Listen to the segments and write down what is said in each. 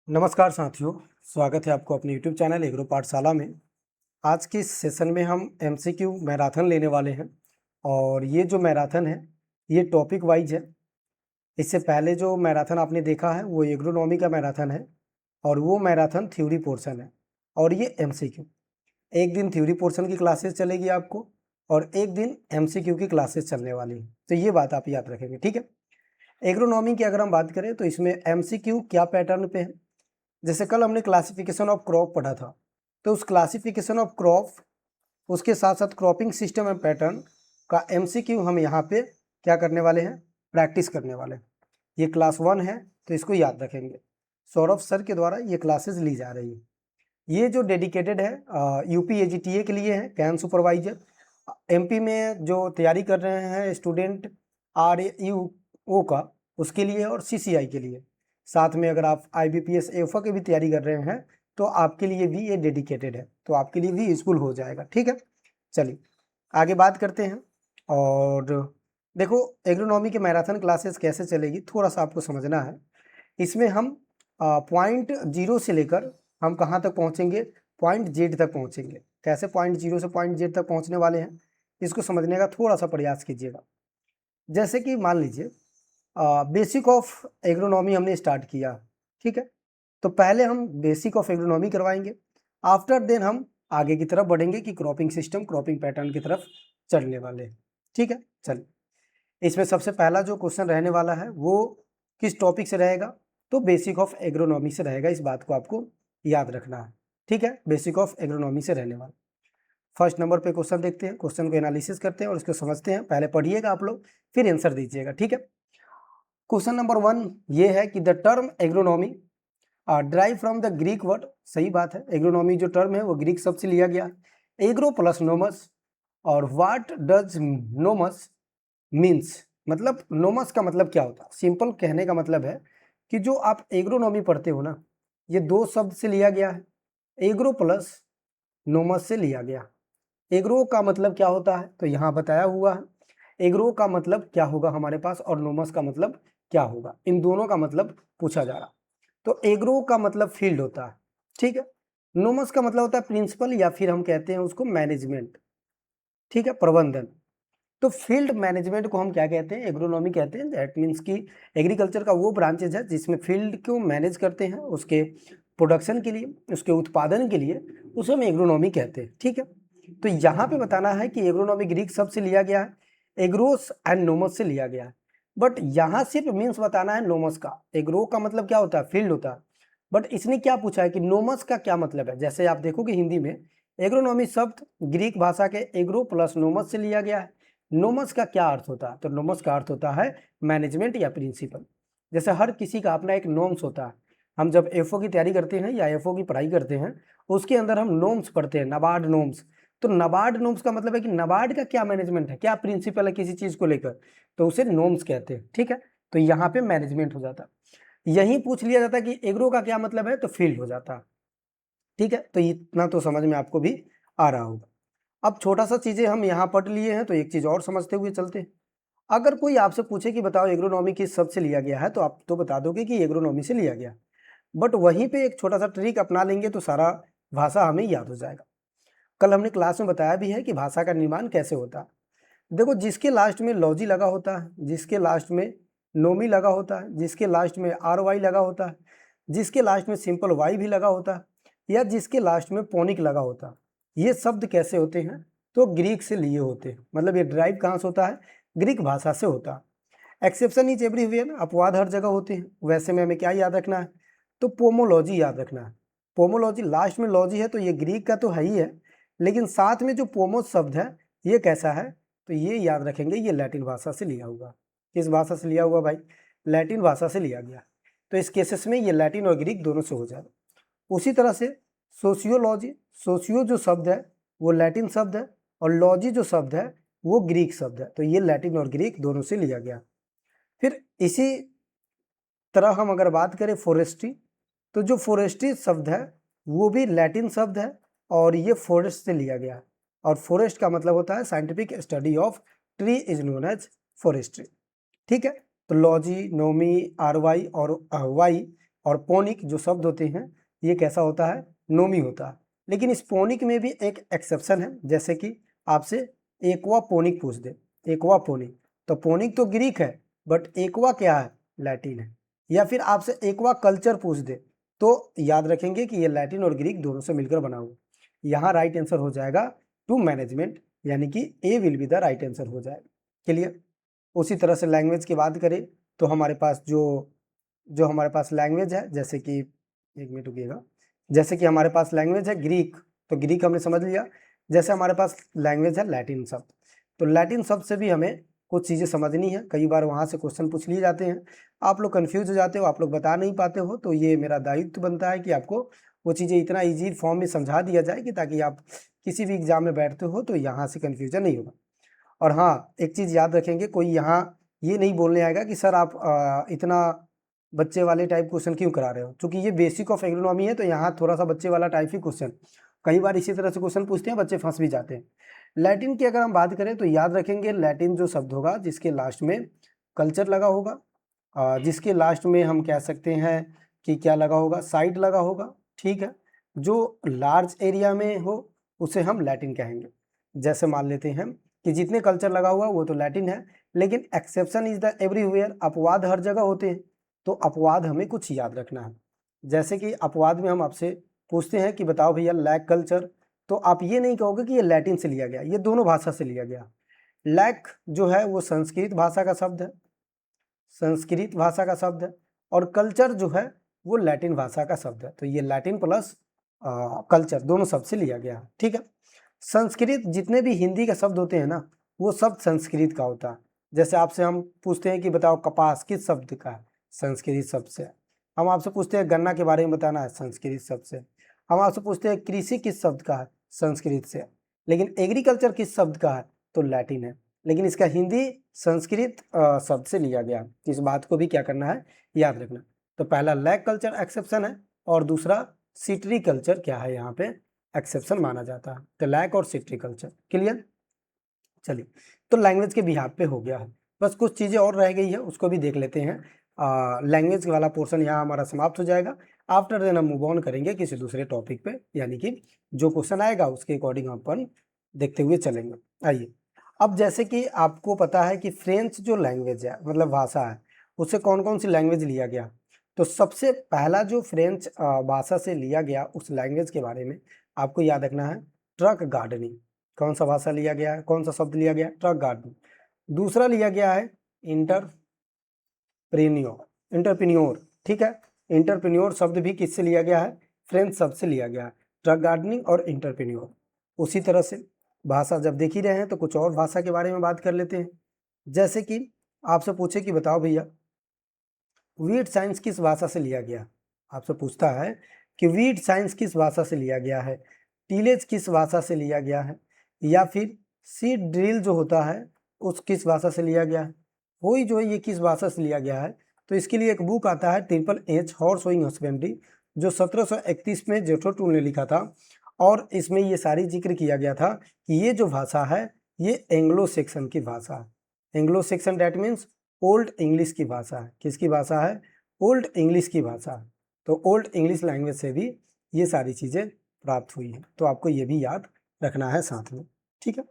नमस्कार साथियों, स्वागत है आपको अपने YouTube चैनल एग्रो पाठशाला में। आज के इस सेशन में हम MCQ मैराथन लेने वाले हैं और ये जो मैराथन है ये टॉपिक वाइज है। इससे पहले जो मैराथन आपने देखा है वो एग्रोनॉमी का मैराथन है और वो मैराथन थ्योरी पोर्शन है और ये MCQ। एक दिन थ्योरी पोर्शन की क्लासेस चलेगी आपको और एक दिन MCQ की क्लासेस चलने वाली है, तो ये बात आप याद रखेंगे, ठीक है। एग्रोनॉमी की अगर हम बात करें तो इसमें MCQ क्या पैटर्न पे है। जैसे कल हमने क्लासिफिकेशन ऑफ क्रॉप पढ़ा था, तो उस क्लासिफिकेशन ऑफ क्रॉप उसके साथ साथ क्रॉपिंग सिस्टम एंड पैटर्न का MCQ हम यहाँ पे क्या करने वाले हैं, प्रैक्टिस करने वाले हैं। ये क्लास 1 है तो इसको याद रखेंगे। सौरभ सर के द्वारा ये क्लासेस ली जा रही है। ये जो डेडिकेटेड है यूपी AGTA के लिए है, कैन सुपरवाइजर। MP में जो तैयारी कर रहे हैं स्टूडेंट RAU का, उसके लिए और CCI के लिए। साथ में अगर आप IBPS AFA की भी तैयारी कर रहे हैं तो आपके लिए भी ये डेडिकेटेड है, तो आपके लिए भी यूजफुल हो जाएगा, ठीक है। चलिए आगे बात करते हैं। और देखो एग्रोनॉमी के मैराथन क्लासेस कैसे चलेगी थोड़ा सा आपको समझना है। इसमें हम पॉइंट 0 से लेकर हम कहाँ तक पहुँचेंगे, पॉइंट Z तक पहुँचेंगे। कैसे पॉइंट 0 से पॉइंट Z तक पहुँचने वाले हैं, इसको समझने का थोड़ा सा प्रयास कीजिएगा। जैसे कि मान लीजिए बेसिक ऑफ एग्रोनॉमी हमने स्टार्ट किया, ठीक है। तो पहले हम बेसिक ऑफ एग्रोनॉमी करवाएंगे, आफ्टर देन हम आगे की तरफ बढ़ेंगे कि क्रॉपिंग सिस्टम क्रॉपिंग पैटर्न की तरफ चलने वाले हैं, ठीक है। चलिए इसमें सबसे पहला जो क्वेश्चन रहने वाला है वो किस टॉपिक से रहेगा, तो बेसिक ऑफ एग्रोनॉमी से रहेगा। इस बात को आपको याद रखना है, ठीक है। बेसिक ऑफ एग्रोनॉमी से रहने वाला। फर्स्ट नंबर पे क्वेश्चन देखते हैं, क्वेश्चन को एनालिसिस करते हैं और उसको समझते हैं। पहले पढ़िएगा आप लोग, फिर आंसर दीजिएगा, ठीक है। क्वेश्चन नंबर 1 ये है कि the term agronomy drive from the Greek word. सही बात है, एग्रोनॉमी जो टर्म है वो ग्रीक शब्द से लिया गया है, एग्रो प्लस नोमस। और व्हाट डज नोमस मीन्स, मतलब नोमस का मतलब क्या होता है। सिंपल कहने का मतलब है कि जो आप एग्रोनॉमी पढ़ते हो ना, ये दो शब्द से लिया गया है, एग्रो प्लस नोमस से लिया गया। एग्रो का मतलब क्या होता है तो यहाँ बताया हुआ है। एग्रो का मतलब क्या होगा हमारे पास और नोमस का मतलब क्या होगा, इन दोनों का मतलब पूछा जा रहा। तो एग्रो का मतलब फील्ड होता है, ठीक है। नोमस का मतलब होता है प्रिंसिपल या फिर हम कहते हैं उसको मैनेजमेंट, ठीक है, प्रबंधन। तो फील्ड मैनेजमेंट को हम क्या कहते हैं, एग्रोनॉमी कहते हैं। दैट मीन्स कि एग्रीकल्चर का वो ब्रांचेज है जिसमें फील्ड को मैनेज करते हैं, उसके प्रोडक्शन के लिए, उसके उत्पादन के लिए, उसे हम एग्रोनॉमी कहते हैं, ठीक है। तो यहाँ पे बताना है कि एग्रोनॉमी ग्रीक शब्द से लिया गया है, एग्रोस एंड नोमस से लिया गया है। बट यहाँ सिर्फ मीन्स बताना है नोमस का। एग्रो का मतलब क्या होता है, फील्ड होता है। बट इसने क्या पूछा है कि नोमस का क्या मतलब है। जैसे आप देखोगे हिंदी में एग्रोनॉमी शब्द ग्रीक भाषा के एग्रो प्लस नोमस से लिया गया है। नोमस का क्या अर्थ होता है, तो नोमस का अर्थ होता है मैनेजमेंट या प्रिंसिपल। जैसे हर किसी का अपना एक नॉर्म्स होता है। हम जब एफओ की तैयारी करते हैं या एफओ की पढ़ाई करते हैं, उसके अंदर हम नॉर्म्स पढ़ते हैं, नाबार्ड नॉर्म्स। तो नाबार्ड नॉर्म्स का मतलब है कि नाबार्ड का क्या मैनेजमेंट है, क्या प्रिंसिपल है किसी चीज को लेकर, तो उसे नॉर्म्स कहते हैं, ठीक है। तो यहाँ पे मैनेजमेंट हो जाता है। यही पूछ लिया जाता है कि एग्रो का क्या मतलब है, तो फील्ड हो जाता है, ठीक है। तो इतना तो समझ में आपको भी आ रहा होगा। अब छोटा सा चीजें हम यहाँ पढ़ लिए हैं तो एक चीज और समझते हुए चलते हैं। अगर कोई आपसे पूछे कि बताओ एग्रोनॉमी किस शब्द से लिया गया है, तो आप तो बता दोगे कि एग्रोनॉमी से लिया गया। बट वहीं पे एक छोटा सा ट्रिक अपना लेंगे तो सारा भाषा हमें याद हो जाएगा। कल हमने क्लास में बताया भी है कि भाषा का निर्माण कैसे होता है। देखो जिसके लास्ट में लॉजी लगा होता है, जिसके लास्ट में नोमी लगा होता है, जिसके लास्ट में RY लगा होता है, जिसके लास्ट में सिंपल वाई भी लगा होता है, या जिसके लास्ट में पोनिक लगा होता है, ये शब्द कैसे होते हैं, तो ग्रीक से लिए होते हैं। मतलब ये ड्राइव कहाँ से होता है, ग्रीक भाषा से होता है। एक्सेप्शन इज एवरीवेयर, अपवाद हर जगह होते हैं। वैसे में हमें क्या याद रखना है, तो पोमोलॉजी याद रखना है। पोमोलॉजी लास्ट में लॉजी है तो ये ग्रीक का तो है ही है, लेकिन साथ में जो पोमोस शब्द है ये कैसा है, तो ये याद रखेंगे ये लैटिन भाषा से लिया हुआ। किस भाषा से लिया हुआ भाई, लैटिन भाषा से लिया गया। तो इस केसेस में ये लैटिन और ग्रीक दोनों से हो जाएगा। उसी तरह से सोशियोलॉजी, सोशियो जो शब्द है वो लैटिन शब्द है और लॉजी जो शब्द है वो ग्रीक शब्द है, तो ये लैटिन और ग्रीक दोनों से लिया गया। फिर इसी तरह हम अगर बात करें फॉरेस्ट्री, तो जो फॉरेस्ट्री शब्द है वो भी लैटिन शब्द है और ये फॉरेस्ट से लिया गया। और फॉरेस्ट का मतलब होता है scientific study of tree is known as forestry, ठीक है। तो लॉजी, नोमी, RY और वाई और पोनिक जो शब्द होते हैं ये कैसा होता है, नोमी होता है। लेकिन इस पोनिक में भी एक एक्सेप्शन है, जैसे कि आपसे एक्वा पोनिक पूछ दे, एक्वा पोनिक, तो पोनिक तो ग्रीक है बट एक्वा क्या है, लैटिन है। या फिर आपसे एक्वा कल्चर पूछ दे तो याद रखेंगे कि ये लैटिन और ग्रीक दोनों से मिलकर बना हुआ। यहाँ राइट आंसर हो जाएगा टू मैनेजमेंट, यानी कि A will be the right answer हो जाएगा। क्लियर। उसी तरह से लैंग्वेज की बात करें तो हमारे पास जो हमारे पास लैंग्वेज है, जैसे कि एक मिनट रुकिएगा, जैसे कि हमारे पास लैंग्वेज है ग्रीक, तो ग्रीक हमने समझ लिया। जैसे हमारे पास लैंग्वेज है लैटिन शब्द, तो लैटिन शब्द से भी हमें कुछ चीज़ें समझनी है। कई बार वहाँ से क्वेश्चन पूछ लिए जाते हैं, आप लोग कन्फ्यूज हो जाते हो, आप लोग बता नहीं पाते हो, तो ये मेरा दायित्व बनता है कि आपको वो चीज़ें इतना ईजी फॉर्म में समझा दिया जाए कि ताकि आप किसी भी एग्जाम में बैठते हो तो यहाँ से कन्फ्यूजन नहीं होगा। और हाँ, एक चीज़ याद रखेंगे, कोई यहाँ ये नहीं बोलने आएगा कि सर आप इतना बच्चे वाले टाइप क्वेश्चन क्यों करा रहे हो, क्योंकि ये बेसिक ऑफ एग्रोनॉमी है, तो यहाँ थोड़ा सा बच्चे वाला टाइप ही क्वेश्चन, कई बार इसी तरह से क्वेश्चन पूछते हैं, बच्चे फंस भी जाते हैं। लैटिन की अगर हम बात करें तो याद रखेंगे लैटिन जो शब्द होगा जिसके लास्ट में कल्चर लगा होगा, जिसके लास्ट में हम कह सकते हैं कि क्या लगा होगा, साइड लगा होगा, ठीक है। जो लार्ज एरिया में हो उसे हम लैटिन कहेंगे। जैसे मान लेते हैं कि जितने कल्चर लगा हुआ वो तो लैटिन है, लेकिन एक्सेप्शन इज द एवरीवेयर, अपवाद हर जगह होते हैं, तो अपवाद हमें कुछ याद रखना है। जैसे कि अपवाद में हम आपसे पूछते हैं कि बताओ भैया लैक कल्चर, तो आप ये नहीं कहोगे कि ये लैटिन से लिया गया, ये दोनों भाषा से लिया गया। लैक जो है वो संस्कृत भाषा का शब्द है, संस्कृत भाषा का शब्द है, और कल्चर जो है वो लैटिन भाषा का शब्द है, तो ये लैटिन प्लस कल्चर दोनों शब्द से लिया गया है, ठीक है। संस्कृत जितने भी हिंदी के शब्द होते हैं ना वो शब्द संस्कृत का होता है। जैसे आपसे हम पूछते हैं कि बताओ कपास किस शब्द का है, संस्कृत शब्द से। हम आपसे पूछते हैं गन्ना के बारे में बताना है, संस्कृत शब्द से। हम आपसे पूछते हैं कृषि किस शब्द का है, संस्कृत से। लेकिन एग्रीकल्चर किस शब्द का है, तो लैटिन है, लेकिन इसका हिंदी संस्कृत शब्द से लिया गया। इस बात को भी क्या करना है, याद रखना। तो पहला लैक कल्चर एक्सेप्शन है और दूसरा सिट्री कल्चर क्या है, यहाँ पे एक्सेप्शन माना जाता है। तो लैक और सिट्री कल्चर, क्लियर। चलिए, तो लैंग्वेज के बिहाफ पे हो गया है, बस कुछ चीज़ें और रह गई है उसको भी देख लेते हैं। लैंग्वेज वाला पोर्शन यहाँ हमारा समाप्त हो जाएगा। आफ्टर देन हम मूव ऑन करेंगे किसी दूसरे टॉपिक पे, यानी कि जो क्वेश्चन आएगा उसके अकॉर्डिंग हम अपन देखते हुए चलेंगे। आइए, अब जैसे कि आपको पता है कि फ्रेंच जो लैंग्वेज है मतलब भाषा है, उससे कौन कौन सी लैंग्वेज लिया गया, तो सबसे पहला जो फ्रेंच भाषा से लिया गया उस लैंग्वेज के बारे में आपको याद रखना है, ट्रक गार्डनिंग। कौन सा भाषा लिया गया है, कौन सा शब्द लिया गया है, ट्रक गार्डनिंग। दूसरा लिया गया है इंटरप्रेन्योर, ठीक है। इंटरप्रेन्योर शब्द भी किससे लिया गया है, फ्रेंच शब्द से लिया गया है, ट्रक गार्डनिंग और इंटरप्रेन्योर। उसी तरह से भाषा जब देख ही रहे हैं तो कुछ और भाषा के बारे में बात कर लेते हैं। जैसे कि आपसे पूछे कि बताओ भैया वीट साइंस किस भाषा से लिया गया, आपसे पूछता है कि वीट साइंस किस भाषा से लिया गया है, टीलेज किस भाषा से लिया गया है, या फिर सीड ड्रिल जो होता है उस किस भाषा से लिया गया है, वही जो है ये किस भाषा से लिया गया है। तो इसके लिए एक बुक आता है HHH हॉर्स होइंग हस्बेंड्री, जो 1731 में जेठो टूल ने लिखा था, और इसमें ये सारी जिक्र किया गया था कि ये जो भाषा है ये एंग्लो सेक्सन की भाषा है। Anglo section that means old English की भाषा है। किसकी भाषा है, ओल्ड इंग्लिश की भाषा है। तो ओल्ड इंग्लिश लैंग्वेज से भी ये सारी चीज़ें प्राप्त हुई हैं, तो आपको ये भी याद रखना है साथ में, ठीक है।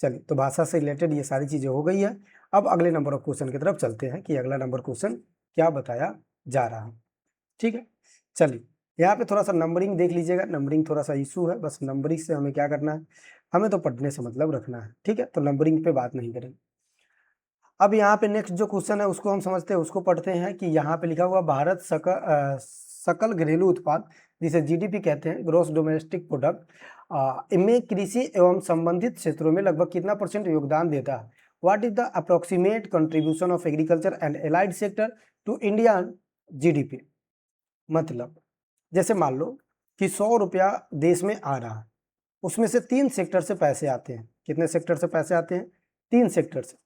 चलिए, तो भाषा से रिलेटेड ये सारी चीज़ें हो गई है। अब अगले नंबर ऑफ क्वेश्चन की तरफ चलते हैं कि अगला नंबर क्वेश्चन क्या बताया जा रहा है, ठीक है। चलिए, यहाँ पे थोड़ा सा नंबरिंग देख लीजिएगा, नंबरिंग थोड़ा सा इशू है, बस नंबरिंग से हमें क्या करना है, हमें तो पढ़ने से मतलब रखना है, ठीक है। तो नंबरिंग पे बात नहीं करेंगे। अब यहाँ पे नेक्स्ट जो क्वेश्चन है उसको हम समझते हैं, उसको पढ़ते हैं कि यहाँ पे लिखा हुआ भारत सकल घरेलू उत्पाद जिसे जीडीपी कहते हैं, ग्रॉस डोमेस्टिक प्रोडक्ट, इनमें कृषि एवं संबंधित क्षेत्रों में लगभग कितना % योगदान देता है। What is the approximate contribution of agriculture and allied sector to India GDP. मतलब जैसे मान लो कि 100 रुपया देश में आ रहा है, उसमें से 3 सेक्टर से पैसे आते हैं। कितने सेक्टर से पैसे आते हैं, 3 सेक्टर से।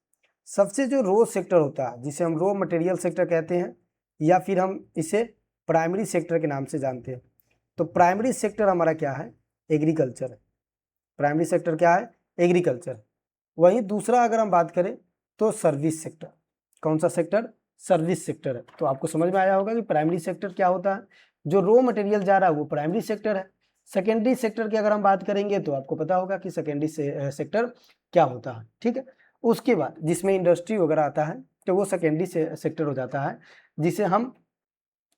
सबसे जो रो सेक्टर होता है जिसे हम रो मटेरियल सेक्टर कहते हैं, या फिर हम इसे प्राइमरी सेक्टर के नाम से जानते हैं। तो प्राइमरी सेक्टर हमारा क्या है, एग्रीकल्चर है। प्राइमरी सेक्टर क्या है, एग्रीकल्चर। वहीं दूसरा अगर हम बात करें तो सर्विस सेक्टर। कौन सा सेक्टर, सर्विस सेक्टर है। तो आपको समझ में आया होगा कि प्राइमरी सेक्टर क्या होता है, जो रॉ मटेरियल जा रहा है वो प्राइमरी सेक्टर है। सेकेंडरी सेक्टर की अगर हम बात करेंगे तो आपको पता होगा कि सेकेंडरी सेक्टर क्या होता है, ठीक है। उसके बाद जिसमें इंडस्ट्री वगैरह आता है तो वो सेकेंडरी सेक्टर हो जाता है, जिसे हम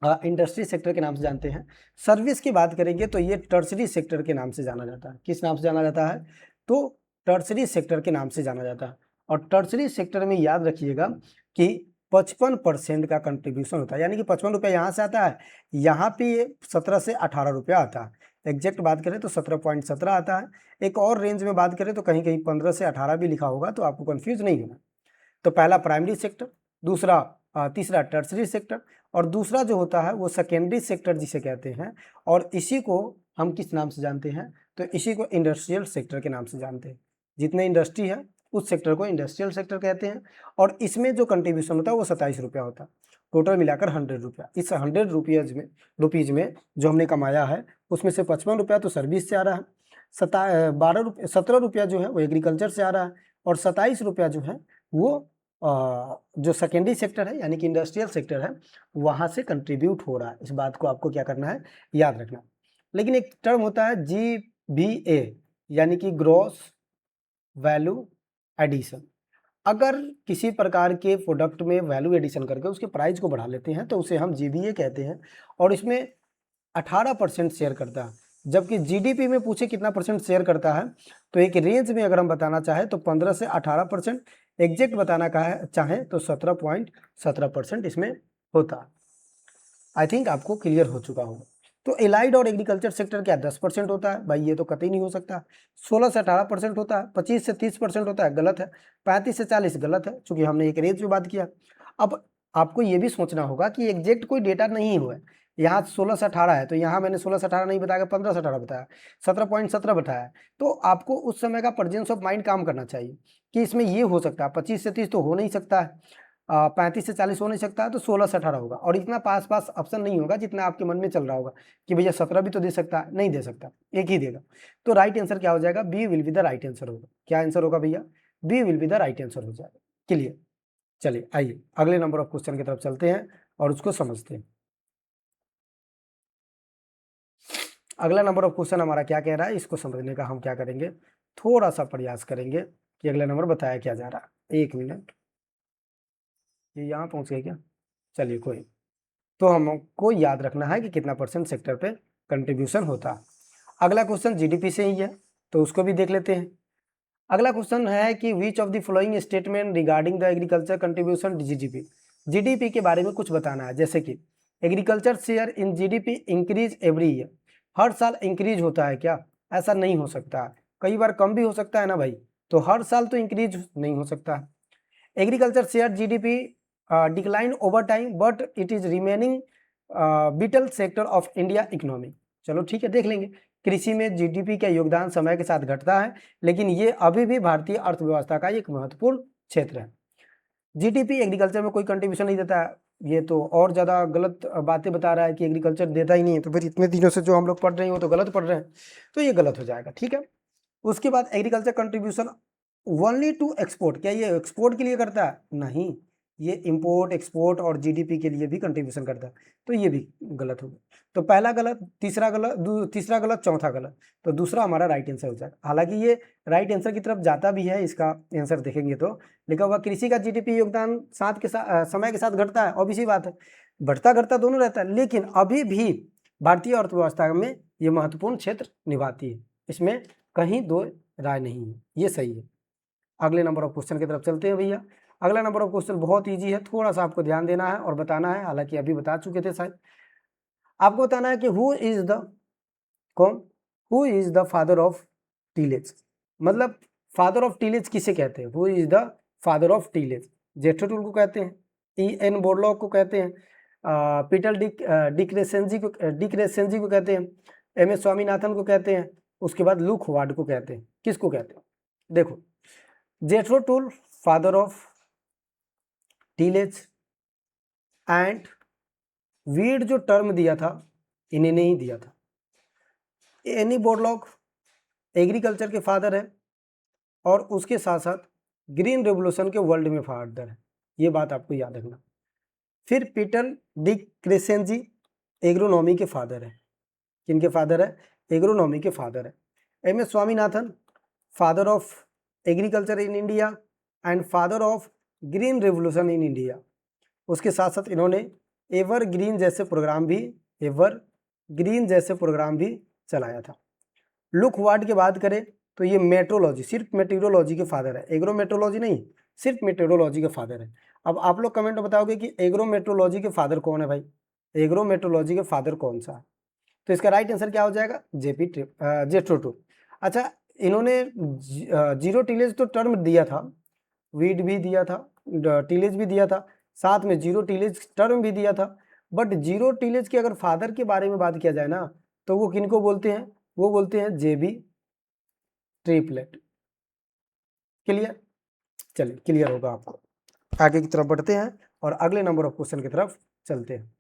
इंडस्ट्री सेक्टर के नाम से जानते हैं। सर्विस की बात करेंगे तो ये टर्सरी सेक्टर के नाम से जाना जाता है। किस नाम से जाना जाता है? तो टर्सरी सेक्टर के नाम से जाना जाता है। और टर्सरी सेक्टर में याद रखिएगा कि 55% का कंट्रीब्यूशन होता है, यानी कि 55 रुपया यहाँ से आता है, यहाँ पे ये 17 से 18 रुपया आता है। एग्जैक्ट बात करें तो 17.17 आता है। एक और रेंज में बात करें तो कहीं कहीं 15 से 18 भी लिखा होगा, तो आपको कन्फ्यूज नहीं होना। तो पहला प्राइमरी सेक्टर, दूसरा तीसरा टर्सरी सेक्टर, और दूसरा जो होता है वो सेकेंडरी सेक्टर जिसे कहते हैं। और इसी को हम किस नाम से जानते हैं? तो इसी को इंडस्ट्रियल सेक्टर के नाम से जानते हैं। जितने इंडस्ट्री है उस सेक्टर को इंडस्ट्रियल सेक्टर कहते हैं। और इसमें जो कंट्रीब्यूशन होता है वो 27 रुपया होता है, टोटल मिलाकर 100 रुपया। इस 100 रुपीज़ में जो हमने कमाया है उसमें से 55 रुपया तो सर्विस से आ रहा है, 17 रुपया जो है वो एग्रीकल्चर से आ रहा है, और 27 रुपया जो है वो जो सेकेंडरी सेक्टर है यानी कि इंडस्ट्रियल सेक्टर है वहाँ से कंट्रीब्यूट हो रहा है। इस बात को आपको क्या करना है? याद रखना। लेकिन एक टर्म होता है GVA, यानी कि ग्रॉस वैल्यू एडिशन। अगर किसी प्रकार के प्रोडक्ट में वैल्यू एडिशन करके उसके प्राइस को बढ़ा लेते हैं तो उसे हम GVA कहते हैं, और इसमें 18% शेयर करता है। जबकि GDP में पूछे कितना परसेंट शेयर करता है तो एक रेंज में अगर हम बताना चाहें तो 15 से 18%, एग्जैक्ट बताना चाहें तो 17.17% इसमें होता है। आई थिंक आपको क्लियर हो चुका होगा। तो एलाइड और एग्रीकल्चर सेक्टर क्या 10% होता है? भाई ये तो कतई नहीं हो सकता। 16 से 18% होता है, 25 से 30% होता है, गलत है। 35 से 40 गलत है, चूंकि हमने एक रेंज में बात किया। अब आपको ये भी सोचना होगा कि एग्जैक्ट कोई डेटा नहीं हुआ है। यहाँ 16 से 18 है तो यहाँ मैंने 16 से 18 नहीं बताया, 15 से 18 बताया, 17.17 बताया। तो आपको उस समय का प्रेजेंस ऑफ माइंड काम करना चाहिए कि इसमें ये हो सकता है, 25 से 30 तो हो नहीं सकता है, 35 से 40 हो नहीं सकता है, तो 16 से 18 होगा। और इतना पास पास ऑप्शन नहीं होगा जितना आपके मन में चल रहा होगा कि भैया 17 भी तो दे सकता है, नहीं दे सकता, एक ही देगा। तो राइट आंसर क्या हो जाएगा? B will be the right answer होगा। क्या आंसर होगा भैया? B will be the right answer हो जाएगा। क्लियर? चलिए आइए अगले नंबर ऑफ क्वेश्चन की तरफ चलते हैं और उसको समझते हैं। अगला नंबर ऑफ क्वेश्चन हमारा क्या कह रहा है, इसको समझने का हम क्या करेंगे, थोड़ा सा प्रयास करेंगे कि अगला नंबर बताया क्या जा रहा है। 1 मिनट, ये यहाँ पहुँच गए क्या? चलिए कोई, तो हमको याद रखना है कि कितना परसेंट सेक्टर पे कंट्रीब्यूशन होता है। अगला क्वेश्चन GDP से ही है तो उसको भी देख लेते हैं। अगला क्वेश्चन है कि which of the following statement regarding the agriculture contribution GDP के बारे में कुछ बताना है। जैसे कि agriculture share in GDP increase every year, हर साल इंक्रीज होता है क्या? ऐसा नहीं हो सकता है, कई बार कम भी हो सकता है ना भाई, तो हर साल तो इंक्रीज नहीं हो सकता है। Agriculture share GDP decline over time but it is remaining whittle sector of India economy. चलो ठीक है, देख लेंगे। कृषि में GDP का योगदान समय के साथ घटता है, लेकिन ये अभी भी भारतीय अर्थव्यवस्था का एक महत्वपूर्ण क्षेत्र है। GDP एग्रीकल्चर में कोई कंट्रीब्यूशन नहीं देता है, ये तो और ज़्यादा गलत बातें बता रहा है कि एग्रीकल्चर देता ही नहीं है। तो फिर इतने दिनों से जो हम लोग पढ़ रहे हैं वो तो गलत पढ़ रहे हैं, तो ये गलत हो जाएगा, ठीक है। उसके बाद agriculture contribution only to export, क्या ये एक्सपोर्ट के लिए करता है? नहीं, ये इंपोर्ट एक्सपोर्ट और GDP के लिए भी कंट्रीब्यूशन करता है, तो ये भी गलत होगा। तो पहला गलत, तीसरा गलत, चौथा गलत, तो दूसरा हमारा राइट आंसर हो जाएगा। हालांकि ये राइट आंसर की तरफ जाता भी है, इसका आंसर देखेंगे तो लिखा हुआ कृषि का GDP योगदान समय के साथ घटता है, ऑब्वियस सी बात है, बढ़ता घटता दोनों रहता है, लेकिन अभी भी भारतीय अर्थव्यवस्था में ये महत्वपूर्ण क्षेत्र निभाती है, इसमें कहीं दो राय नहीं है, ये सही है। अगले नंबर ऑफ क्वेश्चन की तरफ चलते हैं भैया। अगला नंबर ऑफ क्वेश्चन बहुत इजी है, थोड़ा सा आपको ध्यान देना है और बताना है, हालांकि अभी बता चुके थे शायद। आपको बताना है कि who is the father of tillage, मतलब फादर ऑफ टीलेज किसे कहते हैं? Who is the father of tillage? जेठो टूल को कहते हैं, EN बोरलॉग को कहते हैं, पीटर डिक्रेसेंजी को कहते हैं, MS स्वामीनाथन को कहते हैं, उसके बाद लुक वार्ड को कहते हैं। किसको कहते हैं? देखो, Jethro Tull father of tillage, and weed जो टर्म दिया था इन्हें नहीं दिया था। एनी बोरलॉग एग्रीकल्चर के फादर है और उसके साथ साथ ग्रीन रेवोल्यूशन के वर्ल्ड में फादर है, ये बात आपको याद रखना। फिर पीटर डी क्रेसेंजी एग्रोनॉमी के फादर है। किनके फादर है? एग्रोनॉमी के फादर है। M S Swaminathan father of agriculture in India and father of green revolution in India. उसके साथ साथ इन्होंने एवरग्रीन जैसे प्रोग्राम भी चलाया था। लुक वार्ड की बात करें तो ये मेट्रोलॉजी, सिर्फ मेटीरियोलॉजी के फादर है, एग्रोमेट्रोलॉजी नहीं, सिर्फ मेटीरियोलॉजी के फादर है। अब आप लोग कमेंट में बताओगे कि एग्रोमेट्रोलॉजी के फादर कौन है भाई, एग्रोमेट्रोलॉजी के फादर कौन सा है? तो इसका राइट आंसर क्या हो जाएगा? Jethro Tull. अच्छा, इन्होंने जीरो टिलेज तो टर्म दिया था, वीड भी दिया था, टिलेज भी दिया था, साथ में जीरो टिलेज टर्म भी दिया था। बट जीरो टिलेज के अगर फादर के बारे में बात किया जाए ना, तो वो किनको बोलते हैं? वो बोलते हैं जेबी ट्रिपलेट। क्लियर? चलिए, क्लियर होगा आपको। आगे की तरफ बढ़ते हैं और अगले नंबर ऑफ क्वेश्चन की तरफ चलते हैं।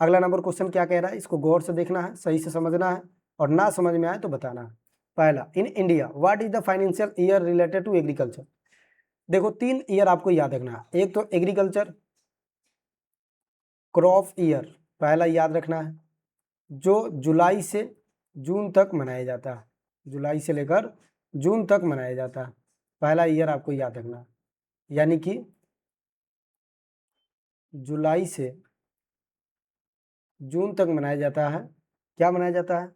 अगला नंबर क्वेश्चन क्या कह रहा है, इसको गौर से देखना है, सही से समझना है, और ना समझ में आए तो बताना है। पहला, in India what is the financial year related to agriculture. देखो 3 ईयर आपको याद रखना है। एक तो एग्रीकल्चर क्रॉप ईयर पहला याद रखना है, जो जुलाई से जून तक मनाया जाता है, जुलाई से लेकर जून तक मनाया जाता है। पहला ईयर आपको याद रखना है, यानी कि जुलाई से जून तक मनाया जाता है। क्या मनाया जाता है?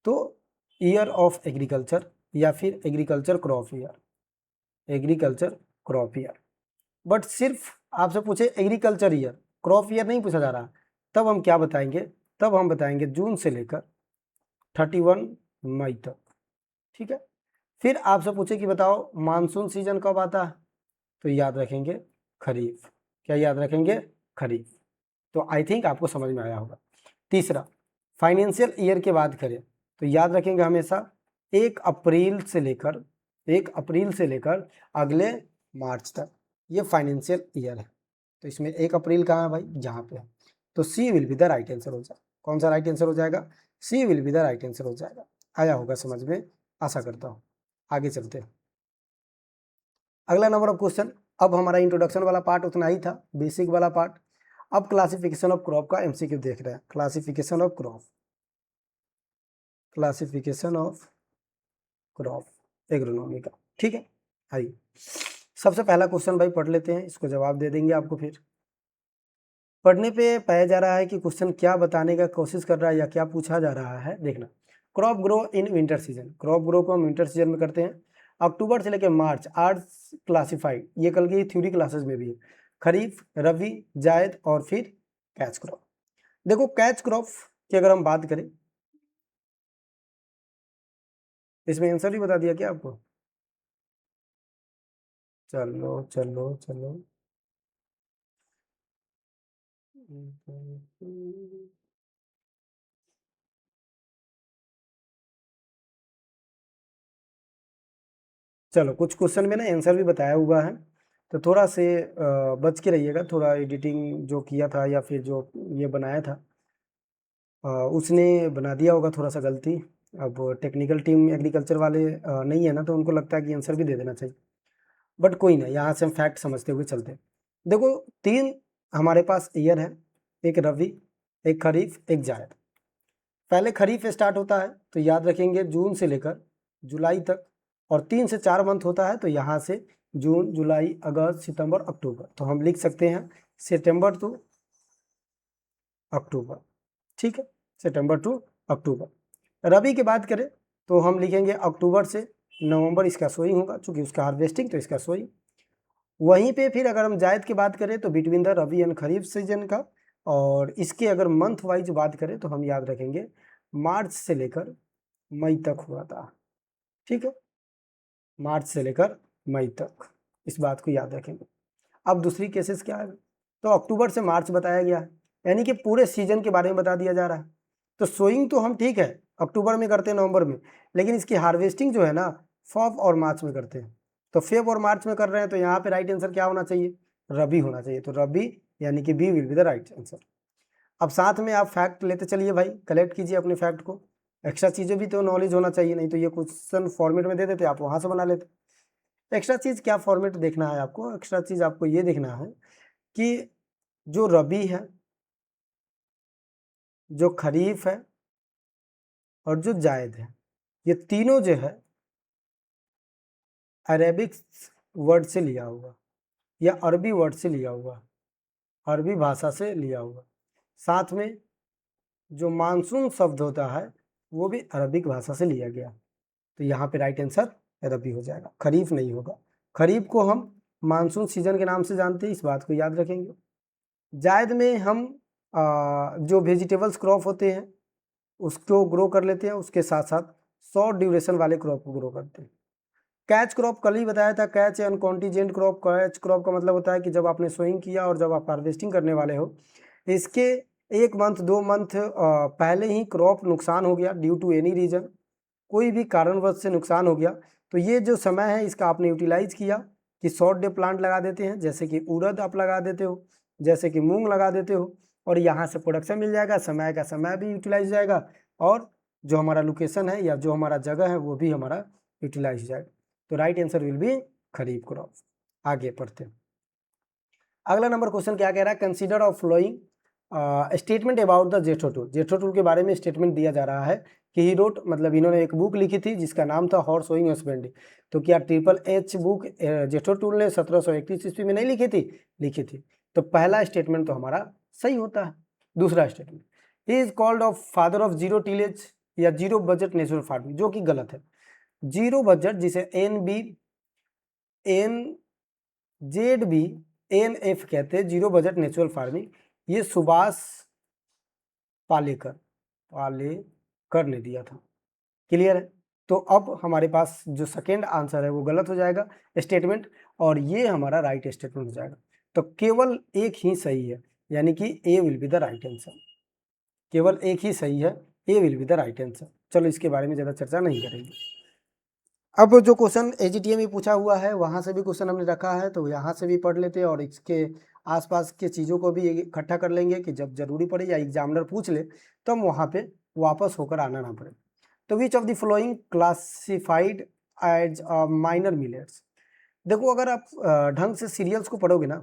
तो ईयर ऑफ एग्रीकल्चर या फिर agriculture crop year, agriculture crop year. But सिर्फ आपसे पूछे एग्रीकल्चर ईयर, क्रॉप ईयर नहीं पूछा जा रहा, तब हम क्या बताएंगे? तब हम बताएंगे जून से लेकर 31 मई तक। ठीक है। फिर आपसे पूछे कि बताओ मानसून सीजन कब आता है, तो याद रखेंगे खरीफ। क्या याद रखेंगे? खरीफ। तो आई थिंक आपको समझ में आया होगा। तीसरा, फाइनेंशियल ईयर की बात करें तो याद रखेंगे हमेशा 1 अप्रैल से लेकर अगले मार्च तक, ये फाइनेंशियल ईयर है। तो इसमें 1 अप्रैल कहाँ है भाई? जहाँ पे है। तो C will be the right answer हो जाएगा। कौन सा राइट आंसर हो जाएगा? C will be the right answer हो जाएगा। आया होगा समझ में, आशा करता हूँ। आगे चलते हैं। अगला नंबर ऑफ क्वेश्चन, अब हमारा इंट्रोडक्शन वाला पार्ट उतना ही था, बेसिक वाला पार्ट। अब क्लासिफिकेशन ऑफ क्रॉप का एमसीक्यू देख रहे हैं। क्लासिफिकेशन ऑफ क्रॉप एग्रोनॉमी का। ठीक है। आइए, सबसे पहला क्वेश्चन भाई पढ़ लेते हैं, इसको जवाब दे देंगे आपको। फिर पढ़ने पे पाया जा रहा है कि क्वेश्चन क्या बताने का कोशिश कर रहा है या क्या पूछा जा रहा है। देखना, crop grow in winter season. Crop grow को हम विंटर सीजन में करते हैं। अक्टूबर से लेकर मार्च आर्ट्स क्लासिफाइड, ये कल की थ्योरी क्लासेस में भी है। खरीफ, रबी, जायद और फिर कैच क्रॉप। देखो कैच क्रॉप की अगर हम बात करें, इसमें आंसर भी बता दिया क्या आपको? चलो चलो चलो, चलो कुछ क्वेश्चन में ना आंसर भी बताया हुआ है, तो थोड़ा से बच के रहिएगा। थोड़ा एडिटिंग जो किया था या फिर जो ये बनाया था, उसने बना दिया होगा थोड़ा सा गलती। अब टेक्निकल टीम एग्रीकल्चर वाले नहीं है ना, तो उनको लगता है कि आंसर भी दे देना चाहिए। बट कोई ना, यहाँ से हम फैक्ट समझते हुए चलते हैं। देखो 3 हमारे पास ईयर है, एक रबी, एक खरीफ, एक जायद। पहले खरीफ स्टार्ट होता है तो याद रखेंगे जून से लेकर जुलाई तक, और 3 से 4 मंथ होता है, तो यहाँ से जून, जुलाई, अगस्त, सितंबर, अक्टूबर। तो हम लिख सकते हैं सितंबर टू अक्टूबर। ठीक है, सितंबर टू अक्टूबर। रबी की बात करें तो हम लिखेंगे अक्टूबर से नवंबर, इसका सोइंग होगा, चूंकि उसका हार्वेस्टिंग तो इसका सोइंग। वहीं पे फिर अगर हम जायद की बात करें तो between the rabi and kharif season का, और इसके अगर मंथ वाइज बात करें तो हम याद रखेंगे मार्च से लेकर मई तक हुआ था। ठीक है, मार्च से लेकर मई तक, इस बात को याद रखेंगे। अब दूसरी केसेस क्या है, तो अक्टूबर से मार्च बताया गया है, यानी कि पूरे सीजन के बारे में बता दिया जा रहा है। तो सोइंग तो हम ठीक है अक्टूबर में करते हैं, नवंबर में, लेकिन इसकी हार्वेस्टिंग जो है ना फेब और मार्च में करते हैं। तो फेब और मार्च में कर रहे हैं, तो यहाँ पे राइट आंसर क्या होना चाहिए? रबी होना चाहिए। तो रबी यानी कि B will be the right answer. अब साथ में आप फैक्ट लेते चलिए भाई, कलेक्ट कीजिए अपने फैक्ट को। एक्स्ट्रा चीज़ें भी तो नॉलेज होना चाहिए, नहीं तो ये क्वेश्चन फॉर्मेट में दे देते, आप वहाँ से बना लेते। एक्स्ट्रा चीज़ क्या फॉर्मेट देखना है आपको? एक्स्ट्रा चीज़ आपको ये देखना है कि जो रबी है, जो खरीफ है और जो जायद है, ये तीनों जो है अरेबिक वर्ड से लिया हुआ या अरबी वर्ड से लिया हुआ, अरबी भाषा से लिया हुआ। साथ में जो मानसून शब्द होता है वो भी अरबिक भाषा से लिया गया। तो यहाँ पे राइट आंसर रबी हो जाएगा, खरीफ नहीं होगा। खरीफ को हम मानसून सीजन के नाम से जानते हैं, इस बात को याद रखेंगे। जायद में हम जो वेजिटेबल्स क्रॉप होते हैं उसको ग्रो कर लेते हैं, उसके साथ साथ शॉर्ट ड्यूरेशन वाले क्रॉप को ग्रो करते हैं। कैच क्रॉप कल ही बताया था, catch and contingent crop. Catch crop का मतलब होता है कि जब आपने सोइंग किया और जब आप हार्वेस्टिंग करने वाले हो, इसके 1 मंथ 2 मंथ पहले ही क्रॉप नुकसान हो गया ड्यू टू एनी रीजन, कोई भी कारणवश से नुकसान हो गया, तो ये जो समय है इसका आपने यूटिलाइज किया कि शॉर्ट डे प्लांट लगा देते हैं, जैसे कि उड़द आप लगा देते हो, जैसे कि मूंग लगा देते हो, और यहाँ से प्रोडक्शन मिल जाएगा, समय का समय भी यूटिलाइज हो जाएगा, और जो हमारा लोकेशन है या जो हमारा जगह है वो भी हमारा यूटिलाइज हो जाएगा। तो right answer will be kharif crop. आगे पढ़ते हैं। अगला नंबर क्वेश्चन क्या कह रहा है, consider of flowing statement about the जेठो टूल। जेठो टूल के बारे में स्टेटमेंट दिया जा रहा है कि ही रोट, मतलब इन्होंने एक बुक लिखी थी जिसका नाम था हॉर्स सोइंग हस्बेंड्री। तो क्या triple H book Jethro Tull ने 1731 ईस्वी में नहीं लिखी थी? लिखी थी। तो पहला स्टेटमेंट तो हमारा सही होता है। दूसरा statement, he is called off father of zero tillage या जीरो बजट नेचुरल फार्मिंग, जो कि गलत है। जीरो बजट, जिसे NZB कहते हैं, जीरो बजट नेचुरल फार्मिंग, ये सुभाष पालेकर ने दिया था। क्लियर है? तो अब हमारे पास जो सेकेंड आंसर है वो गलत हो जाएगा स्टेटमेंट, और ये हमारा राइट स्टेटमेंट हो जाएगा। तो केवल एक ही सही है, यानी कि A will be the right answer. केवल एक ही सही है, A will be the right answer. चलो इसके बारे में ज़्यादा चर्चा नहीं करेंगे। अब जो क्वेश्चन AGTM में पूछा हुआ है वहाँ से भी क्वेश्चन हमने रखा है, तो यहाँ से भी पढ़ लेते हैं और इसके आसपास के चीज़ों को भी इकट्ठा कर लेंगे कि जब जरूरी पड़े या एग्जामिनर पूछ ले तो हम वहाँ पे वापस होकर आना ना पड़े। तो which of the following classified as minor millets. देखो, अगर आप ढंग से सीरियल्स को पढ़ोगे ना,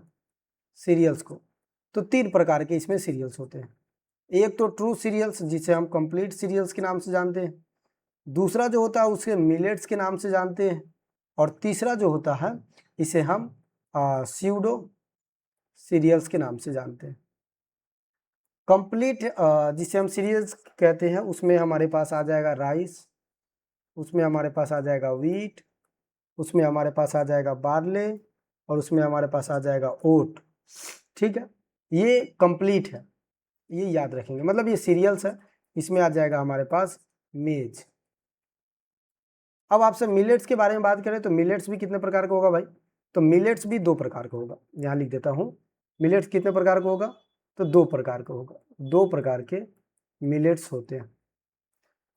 सीरियल्स को, तो 3 प्रकार के इसमें सीरियल्स होते हैं। एक तो ट्रू सीरियल्स, जिसे हम कंप्लीट सीरियल्स के नाम से जानते हैं। दूसरा जो होता है उसे मिलेट्स के नाम से जानते हैं। और तीसरा जो होता है इसे हम स्यूडो सीरियल्स के नाम से जानते हैं। कंप्लीट जिसे हम सीरियल्स कहते हैं उसमें हमारे पास आ जाएगा राइस, उसमें हमारे पास आ जाएगा व्हीट, उसमें हमारे पास आ जाएगा बार्ले, और उसमें हमारे पास आ जाएगा ओट। ठीक है, ये कंप्लीट है, ये याद रखेंगे, मतलब ये सीरियल्स है। इसमें आ जाएगा हमारे पास मेज। अब आपसे मिलेट्स के बारे में बात करें तो मिलेट्स भी कितने प्रकार का होगा भाई? तो मिलेट्स भी 2 प्रकार का होगा। यहाँ लिख देता हूँ, मिलेट्स कितने प्रकार का होगा? तो 2 प्रकार का होगा। 2 प्रकार के मिलेट्स होते हैं।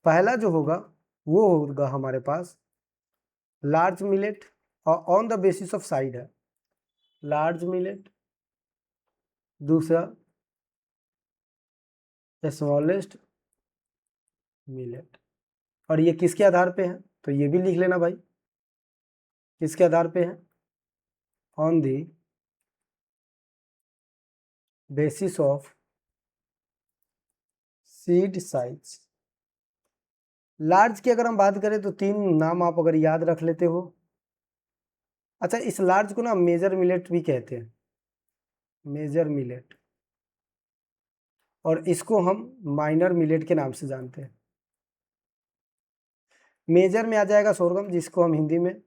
पहला जो होगा वो होगा हमारे पास लार्ज मिलेट, और on the basis of side है लार्ज मिलेट। दूसरा स्मॉलेस्ट मिलेट। और ये किसके आधार पे है? तो ये भी लिख लेना भाई, किसके आधार पे है? On the basis of seed size. Large की अगर हम बात करें तो 3 नाम आप अगर याद रख लेते हो। अच्छा, इस लार्ज को ना मेजर मिलेट भी कहते हैं, मेजर मिलेट, और इसको हम माइनर मिलेट के नाम से जानते हैं। मेजर में आ जाएगा सोरगम, जिसको हम हिंदी में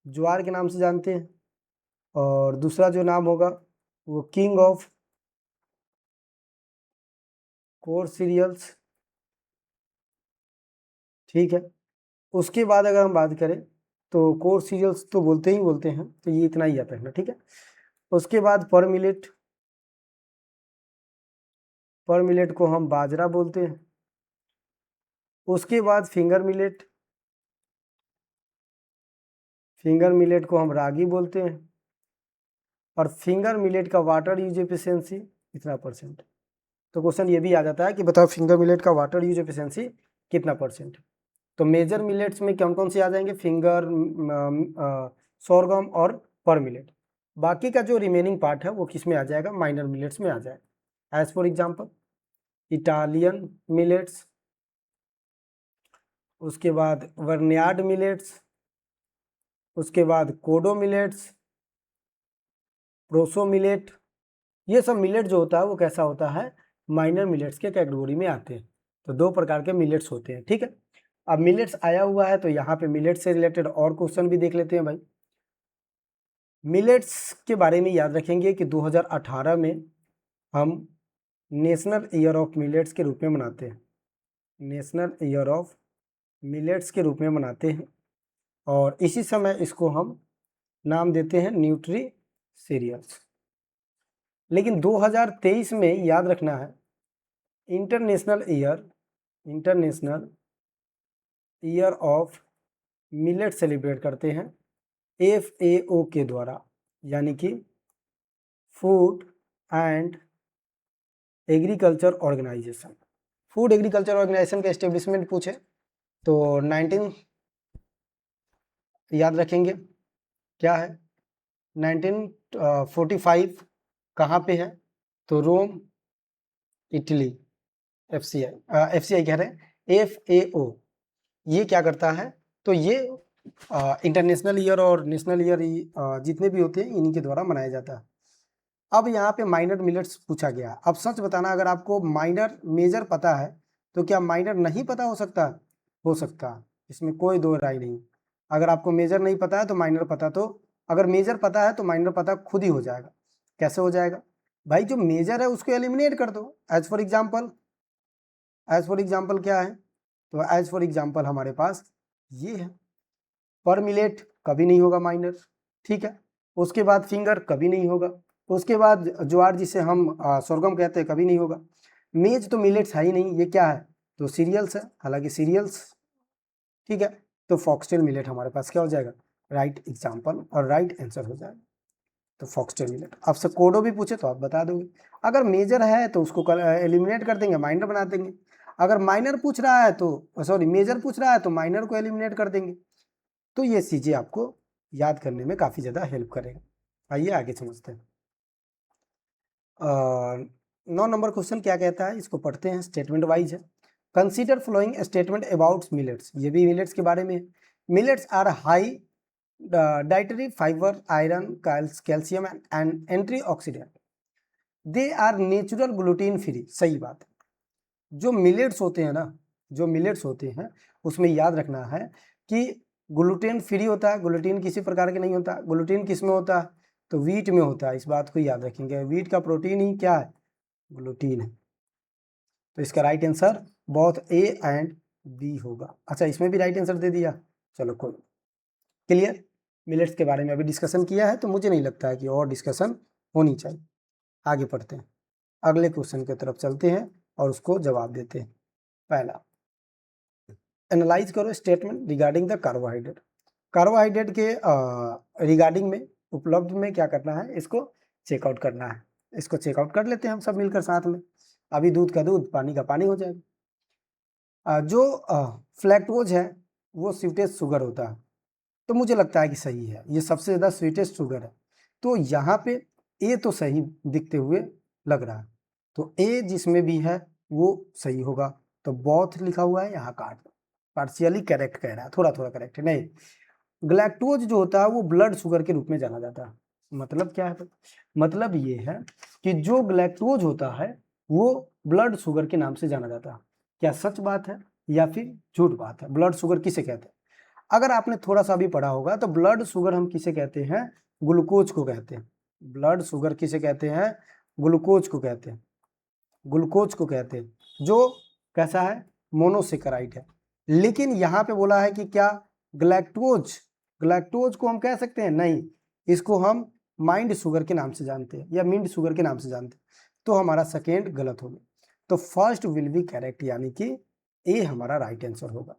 ज्वार के नाम से जानते हैं। और दूसरा जो नाम होगा वो किंग ऑफ कोर सीरियल्स। ठीक है, उसके बाद अगर हम बात करें तो कोर सीरियल्स तो बोलते ही बोलते हैं, तो ये इतना ही याद रखना। ठीक है, उसके बाद पर मिलेट, पर मिलेट को हम बाजरा बोलते हैं। उसके बाद फिंगर मिलेट, फिंगर मिलेट को हम रागी बोलते हैं। और फिंगर मिलेट का वाटर यूज एफिशिएंसी कितना परसेंट? तो क्वेश्चन ये भी आ जाता है कि बताओ फिंगर मिलेट का वाटर यूज एफिशिएंसी कितना परसेंट है? तो मेजर मिलेट्स में कौन कौन से आ जाएंगे? फिंगर, सोरगम और पर मिलेट। बाकी का जो रिमेनिंग पार्ट है वो किस में आ जाएगा, माइनर मिलेट्स में आ जाएगा। As for example Italian millets, उसके बाद वर्नियार्ड मिलेट्स, उसके बाद कोडो मिलेट्स, प्रोसो मिलेट, ये सब मिलेट जो होता है वो कैसा होता है, माइनर मिलेट्स के कैटेगरी में आते हैं। तो दो प्रकार के मिलेट्स होते हैं, ठीक है। अब मिलेट्स आया हुआ है तो यहाँ पे मिलेट्स से रिलेटेड और क्वेश्चन भी देख लेते हैं भाई। मिलेट्स के बारे में याद रखेंगे कि 2018 में हम नेशनल ईयर ऑफ मिलेट्स के रूप में मनाते हैं, नेशनल ईयर ऑफ मिलेट्स के रूप में मनाते हैं, और इसी समय इसको हम नाम देते हैं न्यूट्री सीरियल्स। लेकिन 2023 में याद रखना है international year of millet celebrate करते हैं FAO के द्वारा, यानी कि food and agriculture organization. Food agriculture organization का एस्टेब्लिशमेंट पूछे तो 19 याद रखेंगे क्या है, 1945 कहाँ पे है, तो रोम इटली। FCI कह रहे हैं FAO, ये क्या करता है, तो ये इंटरनेशनल ईयर और नेशनल ईयर जितने भी होते हैं इन्हीं के द्वारा मनाया जाता है। अब यहाँ पे माइनर मिलेट्स पूछा गया। अब सच बताना, अगर आपको माइनर मेजर पता है तो क्या माइनर नहीं पता हो सकता है? हो सकता है, इसमें कोई दो राय नहीं। अगर आपको मेजर नहीं पता है तो माइनर पता, तो अगर मेजर पता है तो माइनर पता खुद ही हो जाएगा। कैसे हो जाएगा भाई, जो मेजर है उसको एलिमिनेट कर दो। एज फॉर एग्जाम्पल क्या है, तो एज फॉर एग्जाम्पल हमारे पास ये है, पर मिलेट कभी नहीं होगा माइनर, ठीक है। उसके बाद फिंगर कभी नहीं होगा, उसके बाद ज्वार जिसे हम सोरगम कहते हैं कभी नहीं होगा। मेज तो मिलेट्स है ही नहीं, ये क्या है, तो सीरियल्स है, हालांकि सीरियल्स, ठीक है। तो फॉक्सटेल मिलेट हमारे पास क्या हो जाएगा, राइट एग्जाम्पल और राइट आंसर हो जाएगा, तो फॉक्सटेल मिलेट। आपसे कोडो भी पूछे तो आप बता दोगे। अगर मेजर है तो उसको एलिमिनेट कर देंगे, माइनर बना देंगे। अगर माइनर पूछ रहा है तो सॉरी मेजर पूछ रहा है तो माइनर को एलिमिनेट कर देंगे। तो ये चीजें आपको याद करने में काफी ज्यादा हेल्प करेगा। आइए आगे समझते हैं। 9 नंबर क्वेश्चन क्या कहता है, इसको पढ़ते हैं, स्टेटमेंट वाइज है। Consider following statement about millets, ये भी मिलेट्स के बारे में। Millets are high dietary fibre, iron, calcium and antioxidant, they are natural gluten free. सही बात है। जो मिलेट्स होते हैं ना, जो मिलेट्स होते हैं उसमें याद रखना है कि ग्लूटेन फ्री होता है, ग्लूटीन किसी प्रकार के नहीं होता। ग्लूटीन किस में होता है, तो वीट में होता है, इस बात को याद रखेंगे। वीट का प्रोटीन ही क्या है, ग्लूटीन है। तो इसका right answer both A and B होगा। अच्छा, इसमें भी राइट आंसर दे दिया, चलो कोई। क्लियर, मिलेट्स के बारे में अभी डिस्कशन किया है तो मुझे नहीं लगता है कि और डिस्कशन होनी चाहिए। आगे पढ़ते हैं, अगले क्वेश्चन की तरफ चलते हैं और उसको जवाब देते हैं। पहला, एनालाइज करो statement regarding the carbohydrate. Carbohydrate के रिगार्डिंग में, उपलब्ध में क्या करना है, इसको चेकआउट करना है। इसको चेकआउट कर लेते हैं हम सब मिलकर साथ में। अभी दूध का दूध, पानी का पानी हो जाएगा। जो फ्लैक्टोज है वो स्वीटेस्ट शुगर होता है, तो मुझे लगता है कि सही है, ये सबसे ज़्यादा स्वीटेस्ट शुगर है। तो यहाँ पे ए तो सही दिखते हुए लग रहा है, तो ए जिसमें भी है वो सही होगा। तो बोथ लिखा हुआ है, यहाँ काट दो। पार्शियली करेक्ट कह रहा है, थोड़ा थोड़ा करेक्ट है, नहीं। ग्लैक्टोज जो होता है वो ब्लड शुगर के रूप में जाना जाता है। मतलब क्या है, मतलब ये है कि जो ग्लैक्टोज होता है वो ब्लड शुगर के नाम से जाना जाता है। क्या सच बात है या फिर झूठ बात है? ब्लड शुगर किसे कहते हैं? अगर आपने थोड़ा सा भी पढ़ा होगा तो ब्लड शुगर हम किसे कहते हैं, ग्लूकोज को कहते हैं। ब्लड शुगर किसे कहते हैं, ग्लूकोज को कहते हैं, ग्लूकोज को कहते हैं, जो कैसा है, मोनोसेकेराइड है। लेकिन यहाँ पे बोला है कि क्या ग्लैक्टोज, ग्लैक्टोज को हम कह सकते हैं? नहीं, इसको हम माइंड शुगर के नाम से जानते हैं या मिंड शुगर के नाम से जानते हैं। तो हमारा सेकेंड गलत हो गया, तो फर्स्ट विल बी करेक्ट, यानी कि ए हमारा राइट आंसर होगा।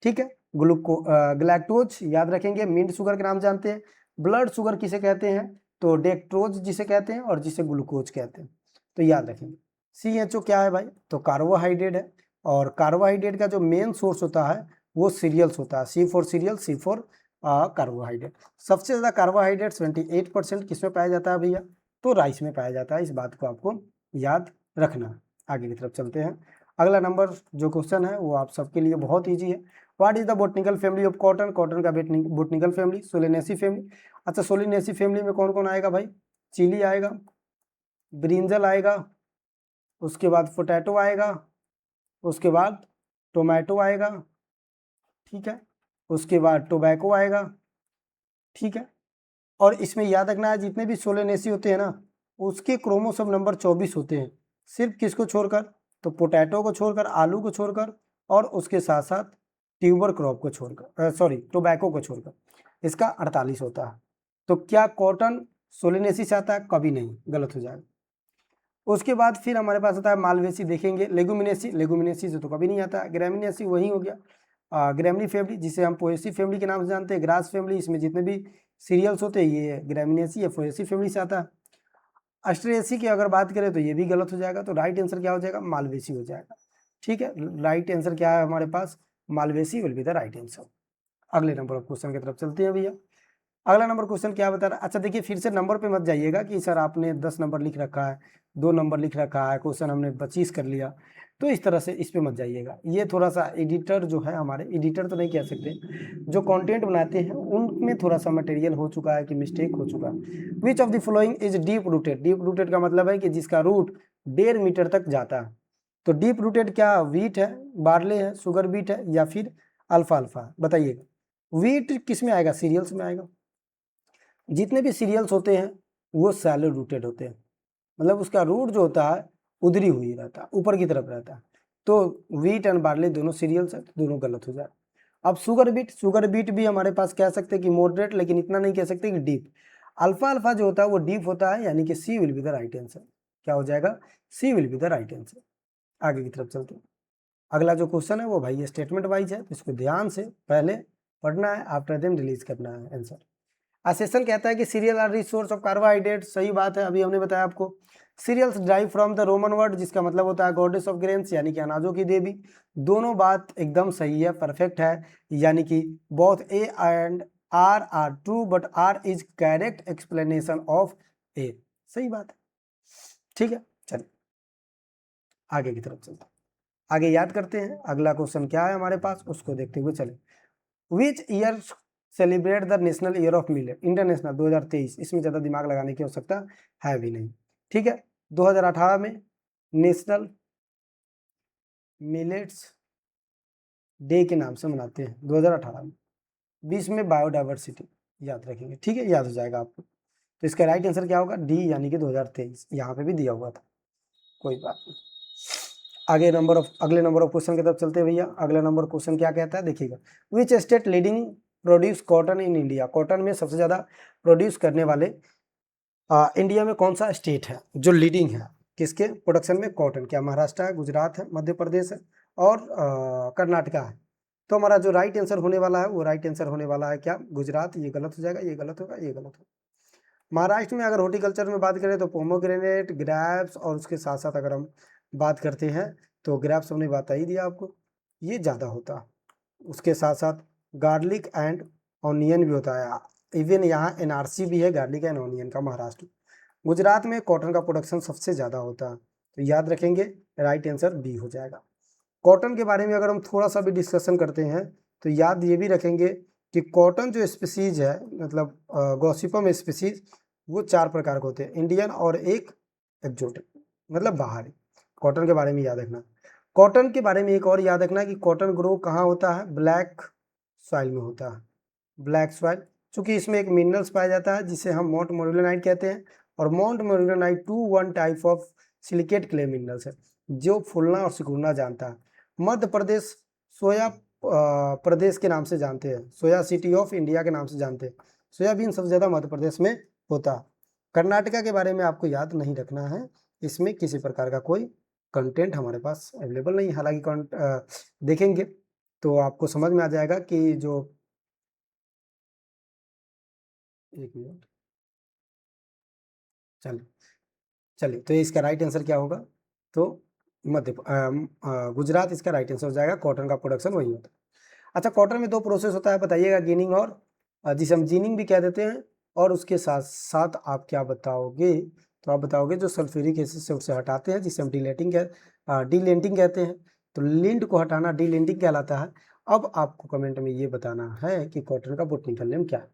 ठीक है, ग्लैक्टोज याद रखेंगे, मिंट शुगर के नाम जानते हैं। ब्लड शुगर किसे कहते हैं, तो डेक्ट्रोज जिसे कहते हैं और जिसे ग्लूकोज कहते हैं, तो याद रखेंगे। CHO क्या है भाई, तो कार्बोहाइड्रेट है, और कार्बोहाइड्रेट का जो मेन सोर्स होता है वो सीरियल्स होता है। C for serial, C for carbohydrate. सबसे ज़्यादा कार्बोहाइड्रेट 78% किस में पाया जाता है भैया? तो राइस में पाया जाता है। इस बात को आपको याद रखना है। आगे की तरफ चलते हैं। अगला नंबर जो क्वेश्चन है वो आप सबके लिए बहुत ईजी है। What is the botanical family of cotton? Cotton का बोटनिकल फैमिली सोलेनेसी फैमिली। अच्छा, सोलेनेसी फैमिली में कौन कौन आएगा भाई? चिली आएगा, ब्रिंजल आएगा, उसके बाद पोटैटो आएगा, उसके बाद टोमेटो आएगा, ठीक है, उसके बाद टोबैको आएगा, ठीक है। और इसमें याद रखना है जितने भी सोलेनेसी होते हैं ना, उसके क्रोमोसोम नंबर 24 होते हैं। सिर्फ किसको छोड़कर? तो पोटैटो को छोड़कर, आलू को छोड़कर, और उसके साथ साथ ट्यूबर क्रॉप को छोड़कर, सॉरी टोबैको को छोड़कर इसका 48 होता है। तो क्या कॉटन सोलेनेसी से आता है? कभी नहीं, गलत हो जाएगा। उसके बाद फिर हमारे पास आता है मालवेसी, देखेंगे लेगुमिनेसी, लेगुमिनेसी से तो कभी नहीं आता। ग्रेमिनेसी वही हो गया, ग्रेमनी फैमिली जिसे हम पोएसी फैमिली के नाम से जानते हैं। ग्रास फैमिली, इसमें जितने भी सीरियल्स होते हैं ये ग्रेमिनेसी या पोएसी फैमिली से आता है। अस्ट्रेसी की अगर बात करें तो ये भी गलत हो जाएगा। तो राइट आंसर क्या हो जाएगा? मालवेसी हो जाएगा, ठीक है। राइट आंसर क्या है हमारे पास? Malvaceae will be the right answer. अगले नंबर ऑफ क्वेश्चन की तरफ चलते हैं भैया। अगला नंबर क्वेश्चन क्या बता रहा है? अच्छा देखिए, फिर से नंबर पे मत जाइएगा कि सर आपने 10 नंबर लिख रखा है, 2 नंबर लिख रखा है, क्वेश्चन हमने 25 कर लिया, तो इस तरह से इस पे मत जाइएगा। ये थोड़ा सा एडिटर जो है, हमारे एडिटर तो नहीं कह सकते, जो कंटेंट बनाते हैं उनमें थोड़ा सा मटेरियल हो चुका है कि मिस्टेक हो चुका है। विच of the following is deep rooted? Deep rooted का मतलब है कि जिसका रूट 1.5 मीटर तक जाता है। तो डीप रूटेड क्या वीट है, बार्ले है, शुगर बीट है, या फिर अल्फा अल्फा? बताइएगा। वीट किस में आएगा? सीरियल्स में आएगा। जितने भी सीरियल्स होते हैं वो सैलो रूटेड होते हैं, मतलब उसका रूट जो होता है उधरी हुई रहता है, ऊपर की तरफ रहता है। तो वीट एंड बार्ले दोनों सीरियल्स है, तो दोनों गलत हो जाए। अब शुगर बीट भी हमारे पास कह सकते हैं कि मॉडरेट, लेकिन इतना नहीं कह सकते कि डीप। अल्फा अल्फा जो होता है वो डीप होता है, यानी कि C will be the right answer. क्या हो जाएगा? C will be the right answer. आगे की तरफ चलते हैं। अगला जो क्वेश्चन है वो भाई स्टेटमेंट वाइज है, तो इसको ध्यान से पहले पढ़ना है, आफ्टर देन रिलीज करना है आंसर। असेसन कहता है कि cereal are rich source of carbohydrate. सही बात है, अभी हमने बताया आपको। Cereals derive from the Roman word, जिसका मतलब होता है गॉडेस ऑफ ग्रेन्स, यानी कि अनाजों की देवी। दोनों बात एकदम सही है, परफेक्ट है, यानी कि both A and R true, but R is correct explanation of A. सही बात है, ठीक है। चलिए आगे की तरफ चलते हैं, आगे याद करते हैं अगला क्वेश्चन क्या है हमारे पास, उसको देखते हुए चले। Which year celebrate the national year of millet? International 2023। इसमें ज़्यादा दिमाग लगाने की आवश्यकता है भी नहीं, ठीक है। 2018 में नेशनल मिलेट्स डे के नाम से मनाते हैं 2018 में। 20 में बायोडाइवर्सिटी, याद रखेंगे, ठीक है, याद हो जाएगा आपको। तो इसका राइट आंसर क्या होगा? डी, यानी कि 2023। यहाँ पे भी दिया हुआ था, कोई बात नहीं। अगले नंबर ऑफ क्वेश्चन की तरफ चलते हैं भैया। अगला नंबर क्वेश्चन क्या कहता है, देखिएगा। Which state leading produce cotton in India? Cotton में सबसे ज़्यादा प्रोड्यूस करने वाले इंडिया में कौन सा स्टेट है जो लीडिंग है किसके प्रोडक्शन में? कॉटन। क्या महाराष्ट्र है, गुजरात है, मध्य प्रदेश है, और कर्नाटका है? तो हमारा जो राइट आंसर होने वाला है वो राइट आंसर होने वाला है क्या? गुजरात। ये गलत हो जाएगा, ये गलत होगा, ये गलत होगा। महाराष्ट्र में अगर हॉर्टिकल्चर में बात करें तो पोमोग्रेनेट, ग्रेप्स, और उसके साथ साथ अगर हम बात करते हैं तो ग्रेप्स हमने बता ही दिया आपको, ये ज़्यादा होता है। उसके साथ साथ गार्लिक एंड ऑनियन भी होता है। इवन यहाँ एनआरसी भी है गार्लिक एंड ऑनियन का, महाराष्ट्र। गुजरात में कॉटन का प्रोडक्शन सबसे ज़्यादा होता है, तो याद रखेंगे राइट आंसर बी हो जाएगा। कॉटन के बारे में अगर हम थोड़ा सा भी डिस्कशन करते हैं तो याद ये भी रखेंगे कि कॉटन जो स्पीसीज है, मतलब गॉसिपम स्पीसीज, वो 4 प्रकार के होते हैं, इंडियन और एक एक्जोटिक, मतलब बाहरी। कॉटन के बारे में याद रखना। कॉटन के बारे में एक और याद रखना कि कॉटन ग्रो कहाँ होता है? ब्लैक सॉइल में होता है, ब्लैक सॉइल। चूँकि इसमें एक मिनरल्स पाया जाता है जिसे हम मोंट मोरिल्लोनाइट कहते हैं, और montmorillonite 1 type of silicate clay minerals है जो फूलना और सिकुड़ना जानता है। मध्य प्रदेश सोया प्रदेश के नाम से जानते हैं, सोया सिटी ऑफ इंडिया के नाम से जानते हैं। सोयाबीन सबसे ज़्यादा मध्य प्रदेश में होता है। कर्नाटका के बारे में आपको याद नहीं रखना है, इसमें किसी प्रकार का कोई कंटेंट हमारे पास अवेलेबल नहीं है। हालांकि देखेंगे तो आपको समझ में आ जाएगा कि जो, एक मिनट, चलिए चलिए, तो इसका राइट आंसर क्या होगा? तो गुजरात इसका राइट आंसर हो जाएगा। कॉटन का प्रोडक्शन वही होता है। अच्छा, कॉटन में 2 प्रोसेस होता है, बताइएगा, गिनिंग और जिसे हम जीनिंग भी कह देते हैं। और उसके साथ साथ आप क्या बताओगे, तो आप बताओगे जो सल्फ्यूरिक एसिड से उसे हटाते हैं, जिसे हम डीलेंटिंग कहते हैं। तो लिंट को हटाना डीलेंटिंग कहलाता है। अब आपको कमेंट में ये बताना है कि कॉटन का बोटनिकल नेम क्या है।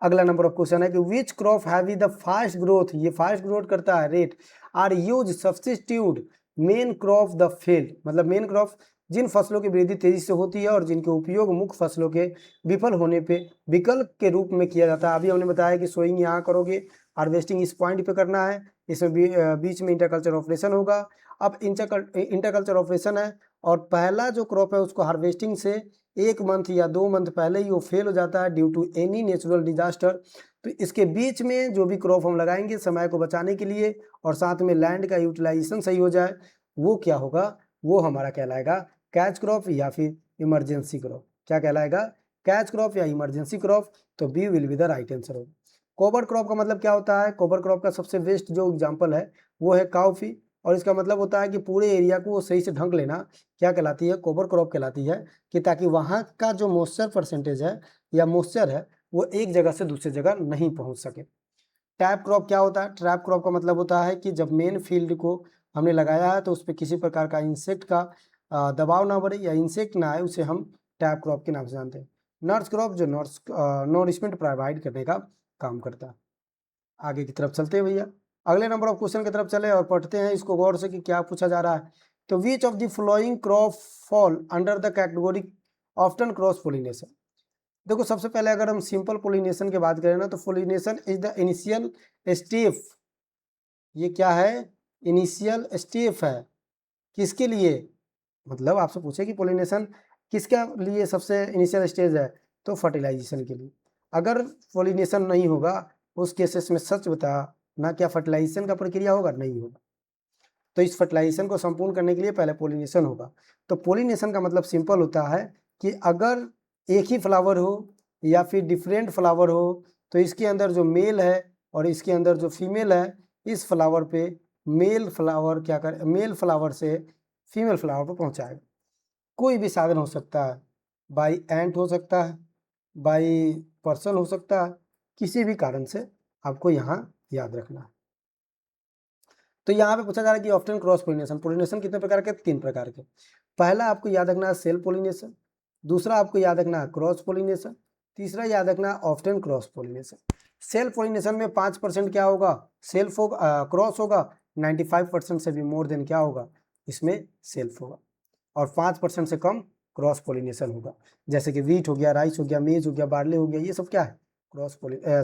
अगला नंबर ऑफ क्वेश्चन है कि which crop have the fast growth, ये फास्ट ग्रोथ करता है rate, are use substitute main crop the field, मतलब मेन क्रॉप जिन फसलों की वृद्धि तेजी से होती है और जिनके उपयोग मुख्य फसलों के विफल होने पे विकल्प के रूप में किया जाता है। अभी हमने बताया कि सोइंग यहाँ करोगे, हार्वेस्टिंग इस पॉइंट पे करना है, इसमें बीच में इंटरकल्चर ऑपरेशन होगा। अब इंटरकल्चर ऑपरेशन है और पहला जो क्रॉप है उसको हार्वेस्टिंग से 1 मंथ या 2 मंथ पहले ही वो फेल हो जाता है due to any natural disaster. तो इसके बीच में जो भी क्रॉप हम लगाएंगे समय को बचाने के लिए और साथ में लैंड का यूटिलाइजेशन सही हो जाए, वो क्या होगा, वो हमारा कहलाएगा कैच क्रॉप या फिर इमरजेंसी क्रॉप। क्या कहलाएगा, कैच क्रॉप या इमरजेंसी क्रॉप। तो B will be the right answer होगा। कोबर क्रॉप का मतलब क्या होता है, कोबर क्रॉप का सबसे बेस्ट जो एग्जाम्पल है वो है काउफी, और इसका मतलब होता है कि पूरे एरिया को वो सही से ढंक लेना, क्या कहलाती है, कोबर क्रॉप कहलाती है, कि ताकि वहाँ का जो मॉइस्चर परसेंटेज है या मॉइस्चर है वो एक जगह से दूसरी जगह नहीं पहुँच सके। ट्रैप क्रॉप क्या होता है, ट्रैप क्रॉप का मतलब होता है कि जब मेन फील्ड को हमने लगाया है तो उस पर किसी प्रकार का इंसेक्ट का दबाव ना बढ़े या इंसेक्ट ना आए, उसे हम ट्रैप क्रॉप के नाम से जानते हैं। नर्स क्रॉप जो नॉरिशमेंट प्रोवाइड करने का काम करता है। आगे की तरफ चलते हैं भैया, अगले नंबर ऑफ क्वेश्चन की तरफ चले और पढ़ते हैं इसको गौर से कि क्या पूछा जा रहा है। तो which of the following crop fall under the category often cross pollination. देखो सबसे पहले अगर हम सिंपल पोलिनेशन की बात करें ना, तो pollination is the initial step. ये क्या है, इनिशियल स्टेप है, किसके लिए, मतलब आपसे पूछे कि पोलिनेशन किसके लिए सबसे इनिशियल स्टेज है, तो फर्टिलाइजेशन के लिए। अगर पोलिनेशन नहीं होगा उस केसेस में सच बता ना, क्या फर्टिलाइजेशन का प्रक्रिया होगा, नहीं होगा। तो इस फर्टिलाइजेशन को संपूर्ण करने के लिए पहले पोलिनेशन होगा। तो पोलिनेशन का मतलब सिंपल होता है कि अगर एक ही फ्लावर हो या फिर डिफरेंट फ्लावर हो, तो इसके अंदर जो मेल है और इसके अंदर जो फीमेल है, इस फ्लावर पे मेल फ्लावर क्या कर, मेल फ्लावर से फीमेल फ्लावर पर पहुंचाएगा। कोई भी साधन हो सकता है, बाई एंट हो सकता है, बाई पर्सन हो सकता है, किसी भी कारण से आपको यहाँ याद रखना है। तो यहाँ पे पूछा जा रहा है कि ऑफ्टन क्रॉस पोलिनेशन, पोलिनेशन कितने प्रकार के, 3 प्रकार के। पहला आपको याद रखना है सेल्फ पोलिनेशन, दूसरा आपको याद रखना है क्रॉस पोलिनेशन, तीसरा याद रखना है often cross pollination. Self pollination में 5% क्या होगा, सेल्फ होगा, क्रॉस होगा, 95% से भी मोर देन क्या होगा, इसमें सेल्फ होगा, और 5% से कम क्रॉस पोलिनेशन होगा। जैसे कि वीट हो गया, राइस हो गया, मेज हो गया, बार्ले हो गया, ये सब क्या है,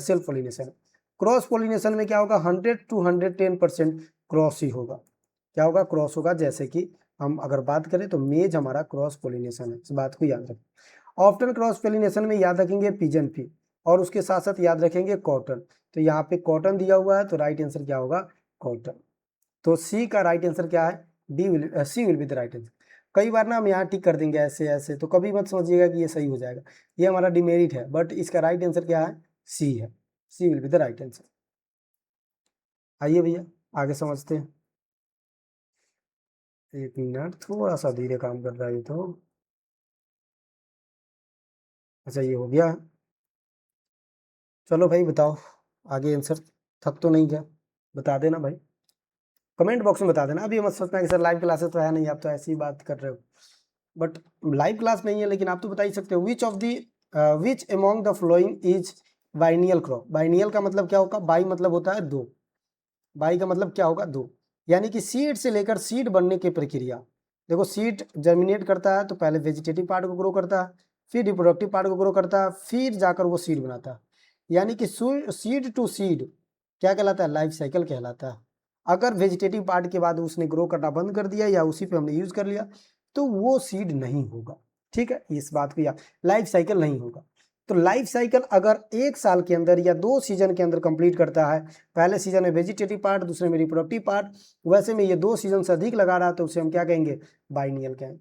सेल्फ पोलिनेशन। क्रॉस पोलिनेशन में क्या होगा, 100 to 110% क्रॉस ही होगा। क्या होगा, क्रॉस होगा। जैसे कि हम अगर बात करें तो मेज हमारा क्रॉस पोलिनेशन है, इस बात को याद रखें। ऑफ्टन क्रॉस पोलिनेशन में याद रखेंगे पिजन पी, और उसके साथ साथ याद रखेंगे कॉटन। तो यहाँ पे कॉटन दिया हुआ है तो राइट आंसर क्या होगा, कॉटन। तो सी का राइट आंसर क्या है, C will be the right answer. कई बार ना हम यहाँ टिक कर देंगे ऐसे ऐसे, तो कभी मत समझिएगा कि ये सही हो जाएगा, ये हमारा डिमेरिट है, बट इसका राइट आंसर क्या है, सी है, C will be the right answer. आइए भैया आगे समझते हैं। 1 मिनट, थोड़ा सा धीरे काम कर रहा है ये तो। अच्छा ये हो गया, चलो भाई बताओ आगे आंसर। थक तो नहीं गया, बता देना भाई, कमेंट बॉक्स में बता देना। अभी मत सोचना कि सर लाइव क्लासेस तो है नहीं, आप तो ऐसी ही बात कर रहे हो, बट लाइव क्लास नहीं है, लेकिन आप तो बता ही सकते हो। Which among the following is biennial crop. Biennial का मतलब क्या होगा, बाई मतलब होता है दो, बाई का मतलब क्या होगा, दो, यानी कि सीड से लेकर सीड बनने की प्रक्रिया। देखो सीड जर्मिनेट करता है तो पहले वेजिटेटिव पार्ट को ग्रो करता है, फिर रिप्रोडक्टिव पार्ट को ग्रो करता है, फिर जाकर वो सीड बनाता है। यानी कि सीड टू सीड क्या कहलाता है, लाइफ साइकिल कहलाता है। अगर वेजिटेटिव पार्ट के बाद उसने ग्रो करना बंद कर दिया या उसी पे हमने यूज कर लिया, तो वो सीड नहीं होगा। ठीक है, इस बात को याद, लाइफ साइकिल नहीं होगा। तो लाइफ साइकिल अगर 1 साल के अंदर या 2 सीजन के अंदर कंप्लीट करता है, पहले सीजन में वेजिटेटिव पार्ट, दूसरे में रिप्रोडक्टिव पार्ट, वैसे में ये 2 सीजन से अधिक लगा रहा है तो उसे हम क्या कहेंगे, बाइनियल कहेंगे।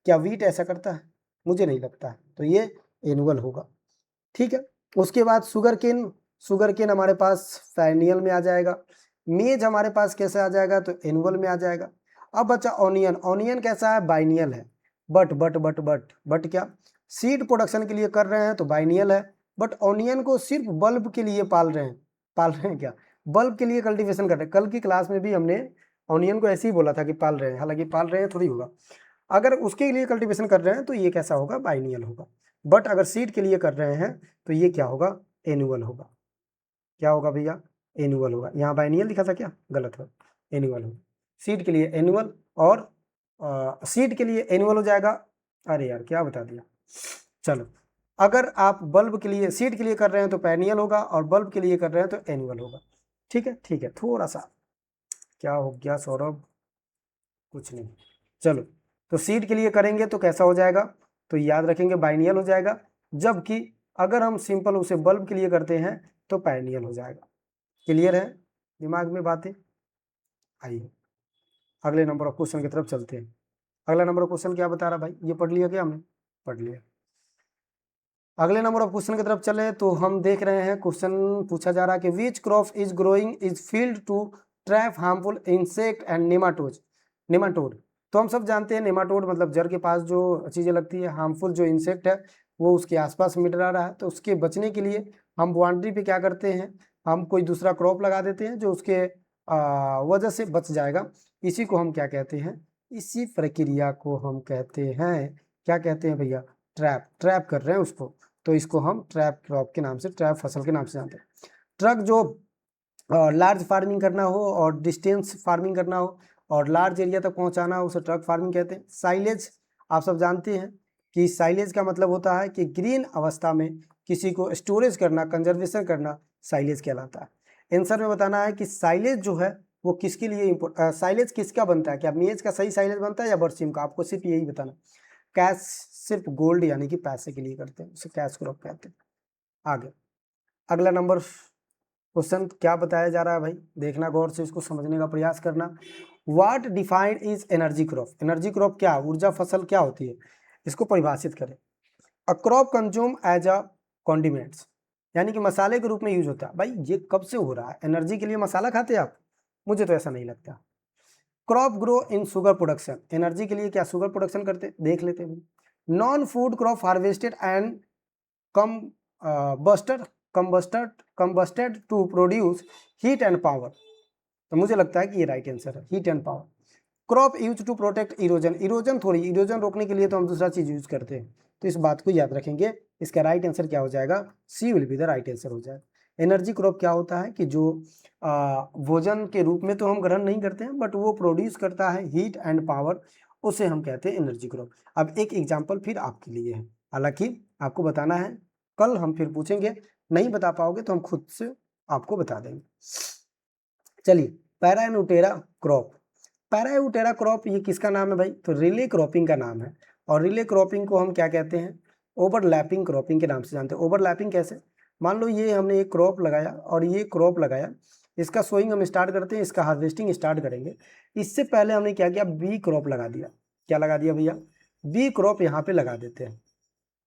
क्या वीट ऐसा करता है, मुझे नहीं लगता है, तो ये एनुअल होगा। ठीक है, उसके बाद शुगर केन हमारे पास पेरेनियल में आ जाएगा। मेज हमारे पास कैसे आ जाएगा, तो एनुअल में आ जाएगा। अब बचा ऑनियन, ऑनियन कैसा है, बाइनियल है, बट क्या सीड प्रोडक्शन के लिए कर रहे हैं तो बाइनियल है, बट ऑनियन को सिर्फ बल्ब के लिए पाल रहे हैं क्या, बल्ब के लिए कल्टीवेशन कर रहे हैं। कल की क्लास में भी हमने ऑनियन को ऐसे ही बोला था कि पाल रहे हैं, हालांकि पाल रहे हैं थोड़ी होगा। अगर उसके लिए कल्टीवेशन कर रहे हैं तो ये कैसा होगा, बाइनियल होगा। बट अगर सीड के लिए कर रहे हैं तो ये क्या होगा, एनुअल होगा। क्या होगा भैया, एनुअल होगा। यहाँ बाइनियल लिखा था क्या, गलत है, एनुअल होगा। सीड के लिए एनुअल, और सीड के लिए एनुअल हो जाएगा। अरे यार क्या बता दिया, चलो। अगर आप बल्ब के लिए, सीड के लिए कर रहे हैं तो पेनियल होगा, और बल्ब के लिए कर रहे हैं तो एनुअल होगा। ठीक है, ठीक है, थोड़ा सा क्या हो गया सौरभ, कुछ नहीं। चलो, तो सीड के लिए करेंगे तो कैसा हो जाएगा, तो याद रखेंगे बाइनियल हो जाएगा। जबकि अगर हम सिंपल उसे बल्ब के लिए करते हैं तो पेनियल हो जाएगा। क्लियर है दिमाग में बातें। आइए अगले नंबर ऑफ क्वेश्चन की तरफ चलते हैं। अगला नंबर ऑफ क्वेश्चन क्या बता रहा भाई, ये पढ़ लिया क्या हमने, पढ़ लिया। अगले नंबर ऑफ क्वेश्चन की तरफ चले तो हम देख रहे हैं, क्वेश्चन पूछा जा रहा है कि which crop is growing is field to trap harmful insect and nematode. तो हम सब जानते हैं नेमाटोड मतलब जड़ के पास जो चीज़ें लगती है, हार्मफुल जो इंसेक्ट है वो उसके आसपास मिट रहा है। तो उसके बचने के लिए हम बाउंड्री पे क्या करते हैं, हम कोई दूसरा क्रॉप लगा देते हैं जो उसके वजह से बच जाएगा। इसी को हम क्या कहते हैं, इसी प्रक्रिया को हम कहते हैं, क्या कहते हैं भैया, ट्रैप कर रहे हैं उसको। तो इसको हम ट्रैप क्रॉप के नाम से, ट्रैप फसल के नाम से जानते हैं। ट्रक जो लार्ज फार्मिंग करना हो और डिस्टेंस फार्मिंग करना हो और लार्ज एरिया तक पहुंचाना हो उसे ट्रक फार्मिंग कहते हैं। साइलेज आप सब जानते हैं कि साइलेज का मतलब होता है कि ग्रीन अवस्था में किसी को स्टोरेज करना, कंजर्वेशन करना, साइलेज कहलाता है। आंसर में बताना है कि साइलेज जो है वो किसके लिए साइलेज किसका बनता है, क्या मेज का सही साइलेज बनता है या बरसीम का, आपको सिर्फ यही बताना। कैश सिर्फ गोल्ड यानी कि पैसे के लिए करते हैं, उसे कैश क्रॉप कहते हैं। आगे अगला नंबर क्वेश्चन क्या बताया जा रहा है भाई, देखना गौर से, इसको समझने का प्रयास करना। What defined is energy crop, energy crop क्या, ऊर्जा फसल क्या होती है, इसको परिभाषित करें। A crop consume as a condiments, यानी कि मसाले के रूप में यूज होता है। भाई ये कब से हो रहा है, एनर्जी के लिए मसाला खाते हैं आप, मुझे तो ऐसा नहीं लगता। Crop grow in sugar production, energy के लिए क्या शुगर प्रोडक्शन करते, देख लेते हैं। Non food crop harvested and combusted combusted to produce heat and power. तो मुझे लगता है कि ये राइट आंसर है, heat and power. Crop use to protect erosion, erosion थोड़ी, इरोजन रोकने के लिए तो हम दूसरा चीज यूज करते हैं। तो इस बात को याद रखेंगे, इसका राइट आंसर क्या हो जाएगा, C will be the right answer हो जाएगा। एनर्जी क्रॉप क्या होता है कि जो भोजन के रूप में तो हम ग्रहण नहीं करते हैं बट वो प्रोड्यूस करता है हीट एंड पावर, उसे हम कहते हैं एनर्जी क्रॉप। अब एक एग्जाम्पल फिर आपके लिए है, हालांकि आपको बताना है, कल हम फिर पूछेंगे, नहीं बता पाओगे तो हम खुद से आपको बता देंगे। चलिए पैरानोटेरा क्रॉप, पैरानोटेरा क्रॉप ये किसका नाम है भाई, तो रिले क्रॉपिंग का नाम है। और रिले क्रॉपिंग को हम क्या कहते हैं, ओवरलैपिंग क्रॉपिंग के नाम से जानते हैं। ओवरलैपिंग कैसे, मान लो ये हमने एक क्रॉप लगाया और ये क्रॉप लगाया, इसका सोइंग हम स्टार्ट करते हैं, इसका हार्वेस्टिंग स्टार्ट करेंगे। इससे पहले हमने क्या किया, बी क्रॉप लगा दिया। क्या लगा दिया भैया, बी क्रॉप यहाँ पे लगा देते हैं।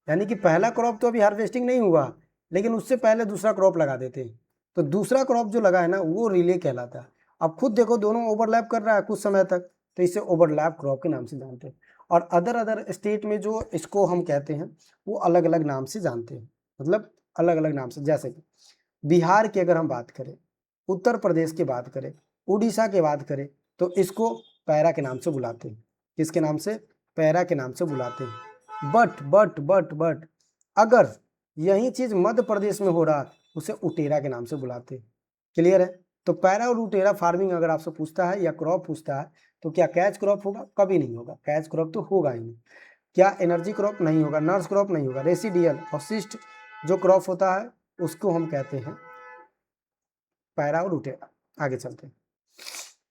यानी कि पहला क्रॉप तो अभी हार्वेस्टिंग नहीं हुआ, लेकिन उससे पहले दूसरा क्रॉप लगा देते हैं। तो दूसरा क्रॉप जो लगा है ना वो रिले कहलाता है। अब खुद देखो दोनों ओवरलैप कर रहा है कुछ समय तक, तो इसे ओवरलैप क्रॉप के नाम से जानते हैं। और अदर स्टेट में जो इसको हम कहते हैं वो अलग अलग नाम से जानते हैं, मतलब अलग अलग नाम से। जैसे कि बिहार की अगर हम बात करें, उत्तर प्रदेश की बात करें, उड़ीसा की बात करें, तो इसको पैरा के नाम से बुलाते हैं। किसके नाम से, पैरा के नाम से बुलाते हैं। बट अगर यही चीज़ मध्य प्रदेश में हो रहा है उसे उटेरा के नाम से बुलाते हैं। क्लियर है। तो पैरा और उटेरा फार्मिंग अगर आपसे पूछता है या क्रॉप पूछता है तो क्या कैच क्रॉप होगा, कभी नहीं होगा, कैच क्रॉप तो होगा ही नहीं। क्या एनर्जी क्रॉप नहीं होगा, नर्स क्रॉप नहीं होगा, रेसिडियल और सिस्ट जो क्रॉप होता है उसको हम कहते हैं पैरा और उटेरा। आगे चलते हैं,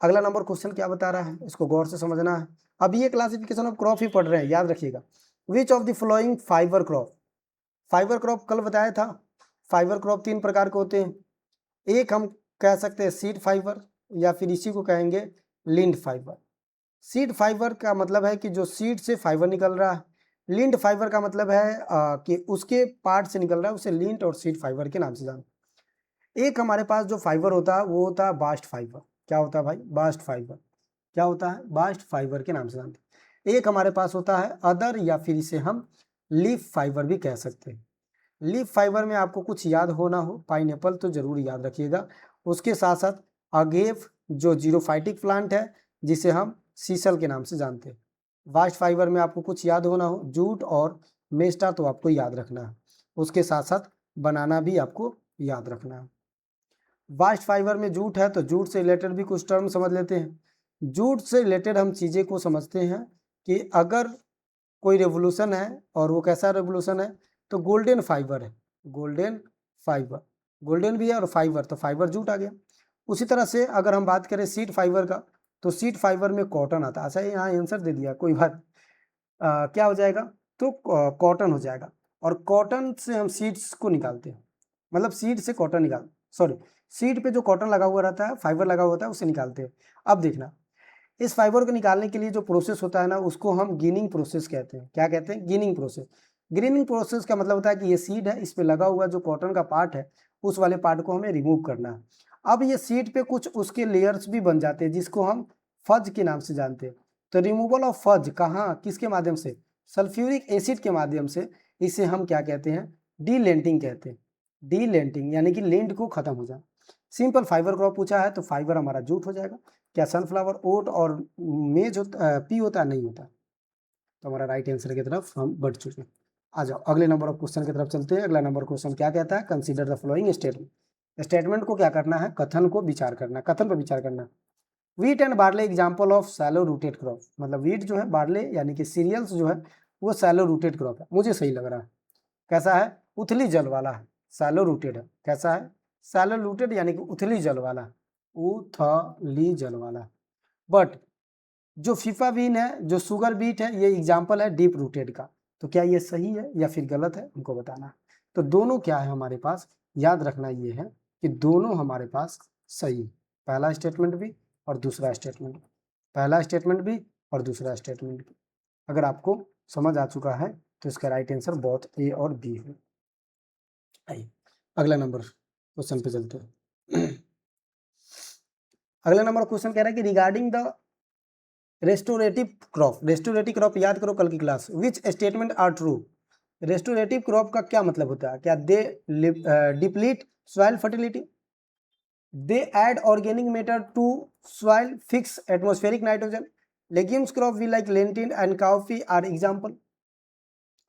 अगला नंबर क्वेश्चन क्या बता रहा है, इसको गौर से समझना है। अब ये क्लासिफिकेशन ऑफ क्रॉप ही पढ़ रहे हैं, याद रखिएगा। विच of the following fibre crop, fibre crop कल बताया था, फाइबर क्रॉप 3 प्रकार के होते हैं। एक हम कह सकते हैं सीड फाइबर, या फिर इसी को कहेंगे लिंड फाइबर। सीड फाइबर का मतलब है कि जो सीड से फाइबर निकल रहा है। लिंड फाइबर का मतलब है कि उसके पार्ट से निकल रहा है, उसे लिंट और सीड फाइबर के नाम से जानते हैं। एक हमारे पास जो फाइबर होता है वो होता है बास्ट फाइबर। क्या होता है भाई, बास्ट फाइबर। क्या होता है, बास्ट फाइबर के नाम से जानते हैं। एक हमारे पास होता है अदर, या फिर इसे हम लीफ फाइबर भी कह सकते हैं। लीफ फाइबर में आपको कुछ याद हो ना हो, पाइनएप्पल तो जरूर याद रखिएगा। उसके साथ साथ अगेव जो जीरोफाइटिक प्लांट है जिसे हम सीसल के नाम से जानते हैं। बास्ट फाइबर में आपको कुछ याद होना हो, जूट और मेस्टा तो आपको याद रखना है। उसके साथ साथ बनाना भी आपको याद रखना है। बास्ट फाइबर में जूट है तो जूट से रिलेटेड भी कुछ टर्म समझ लेते हैं। जूट से रिलेटेड हम चीज़ें को समझते हैं कि अगर कोई रेवोल्यूशन है और वो कैसा रेवोल्यूशन है तो गोल्डन फाइबर है, गोल्डन फाइबर, गोल्डन भी है और फाइबर, तो फाइबर जूट आ गया। उसी तरह से अगर हम बात करें सीड फाइबर का तो सीड फाइबर में कॉटन आता है। अच्छा यहाँ आंसर दे दिया, कोई बात, क्या हो जाएगा तो कॉटन हो जाएगा। और कॉटन से हम सीड्स को निकालते हैं, मतलब सीड से कॉटन निकाल, सॉरी, सीड पे जो कॉटन लगा हुआ रहता है, फाइबर लगा हुआ होता है, उसे निकालते हैं। अब देखना, इस फाइबर को निकालने के लिए जो प्रोसेस होता है ना उसको हम गिनिंग प्रोसेस कहते हैं। क्या कहते हैं? Ginning process. ग्रीनिंग प्रोसेस का मतलब होता है कि ये सीड है, इस पे लगा हुआ जो कॉटन का पार्ट है उस वाले पार्ट को हमें रिमूव करना है। अब ये सीड पे कुछ उसके लेयर्स भी बन जाते हैं जिसको हम फज के नाम से जानते हैं। तो रिमूवल ऑफ फज कहाँ, किसके माध्यम से? सल्फ्यूरिक एसिड के माध्यम से। इसे हम क्या कहते हैं? डीलेंटिंग कहते हैं। डीलेंटिंग यानी कि लेंट को खत्म हो जाए। सिंपल फाइबर क्रॉप पूछा है तो फाइबर हमारा जूट हो जाएगा। क्या सनफ्लावर, ओट और मेज होता, पी होता है? नहीं होता। तो हमारा राइट आंसर की तरफ हम बढ़ चुके हैं। आ जाओ अगले नंबर ऑफ क्वेश्चन की तरफ चलते हैं। अगला नंबर क्वेश्चन क्या कहता है? Consider the following statement. Statement को क्या करना है? कथन को विचार करना, कथन पर विचार करना। Wheat and barley example of shallow rooted crop. मतलब वीट जो है, बार्ले यानी कि सीरियल्स जो है वो सैलो रूटेड क्रॉप है। मुझे सही लग रहा है। कैसा है? उथली जल वाला है, सैलो रूटेड है। कैसा है? सैलो रूटेड यानी कि उथली जल वाला, उथली जल वाला। बट जो फीफा बीन है, जो शुगर बीट है, ये एग्जाम्पल है डीप रूटेड का। तो क्या ये सही है या फिर गलत है, हमको बताना है। तो दोनों क्या है हमारे पास, याद रखना ये है कि दोनों हमारे पास सही है। पहला स्टेटमेंट भी और दूसरा स्टेटमेंट, पहला स्टेटमेंट भी और दूसरा स्टेटमेंट भी। अगर आपको समझ आ चुका है तो इसका राइट आंसर बहुत ए और बी है। आइए अगला नंबर क्वेश्चन पे चलते हैं। अगला नंबर क्वेश्चन कह रहा है कि regarding the restorative crop. Restorative crop याद करो कल की class. Which statement are true? Restorative crop का क्या मतलब होता है? क्या they deplete soil fertility, they add organic matter to soil, fix atmospheric nitrogen, legumes crop we like lentil and cowpea are example.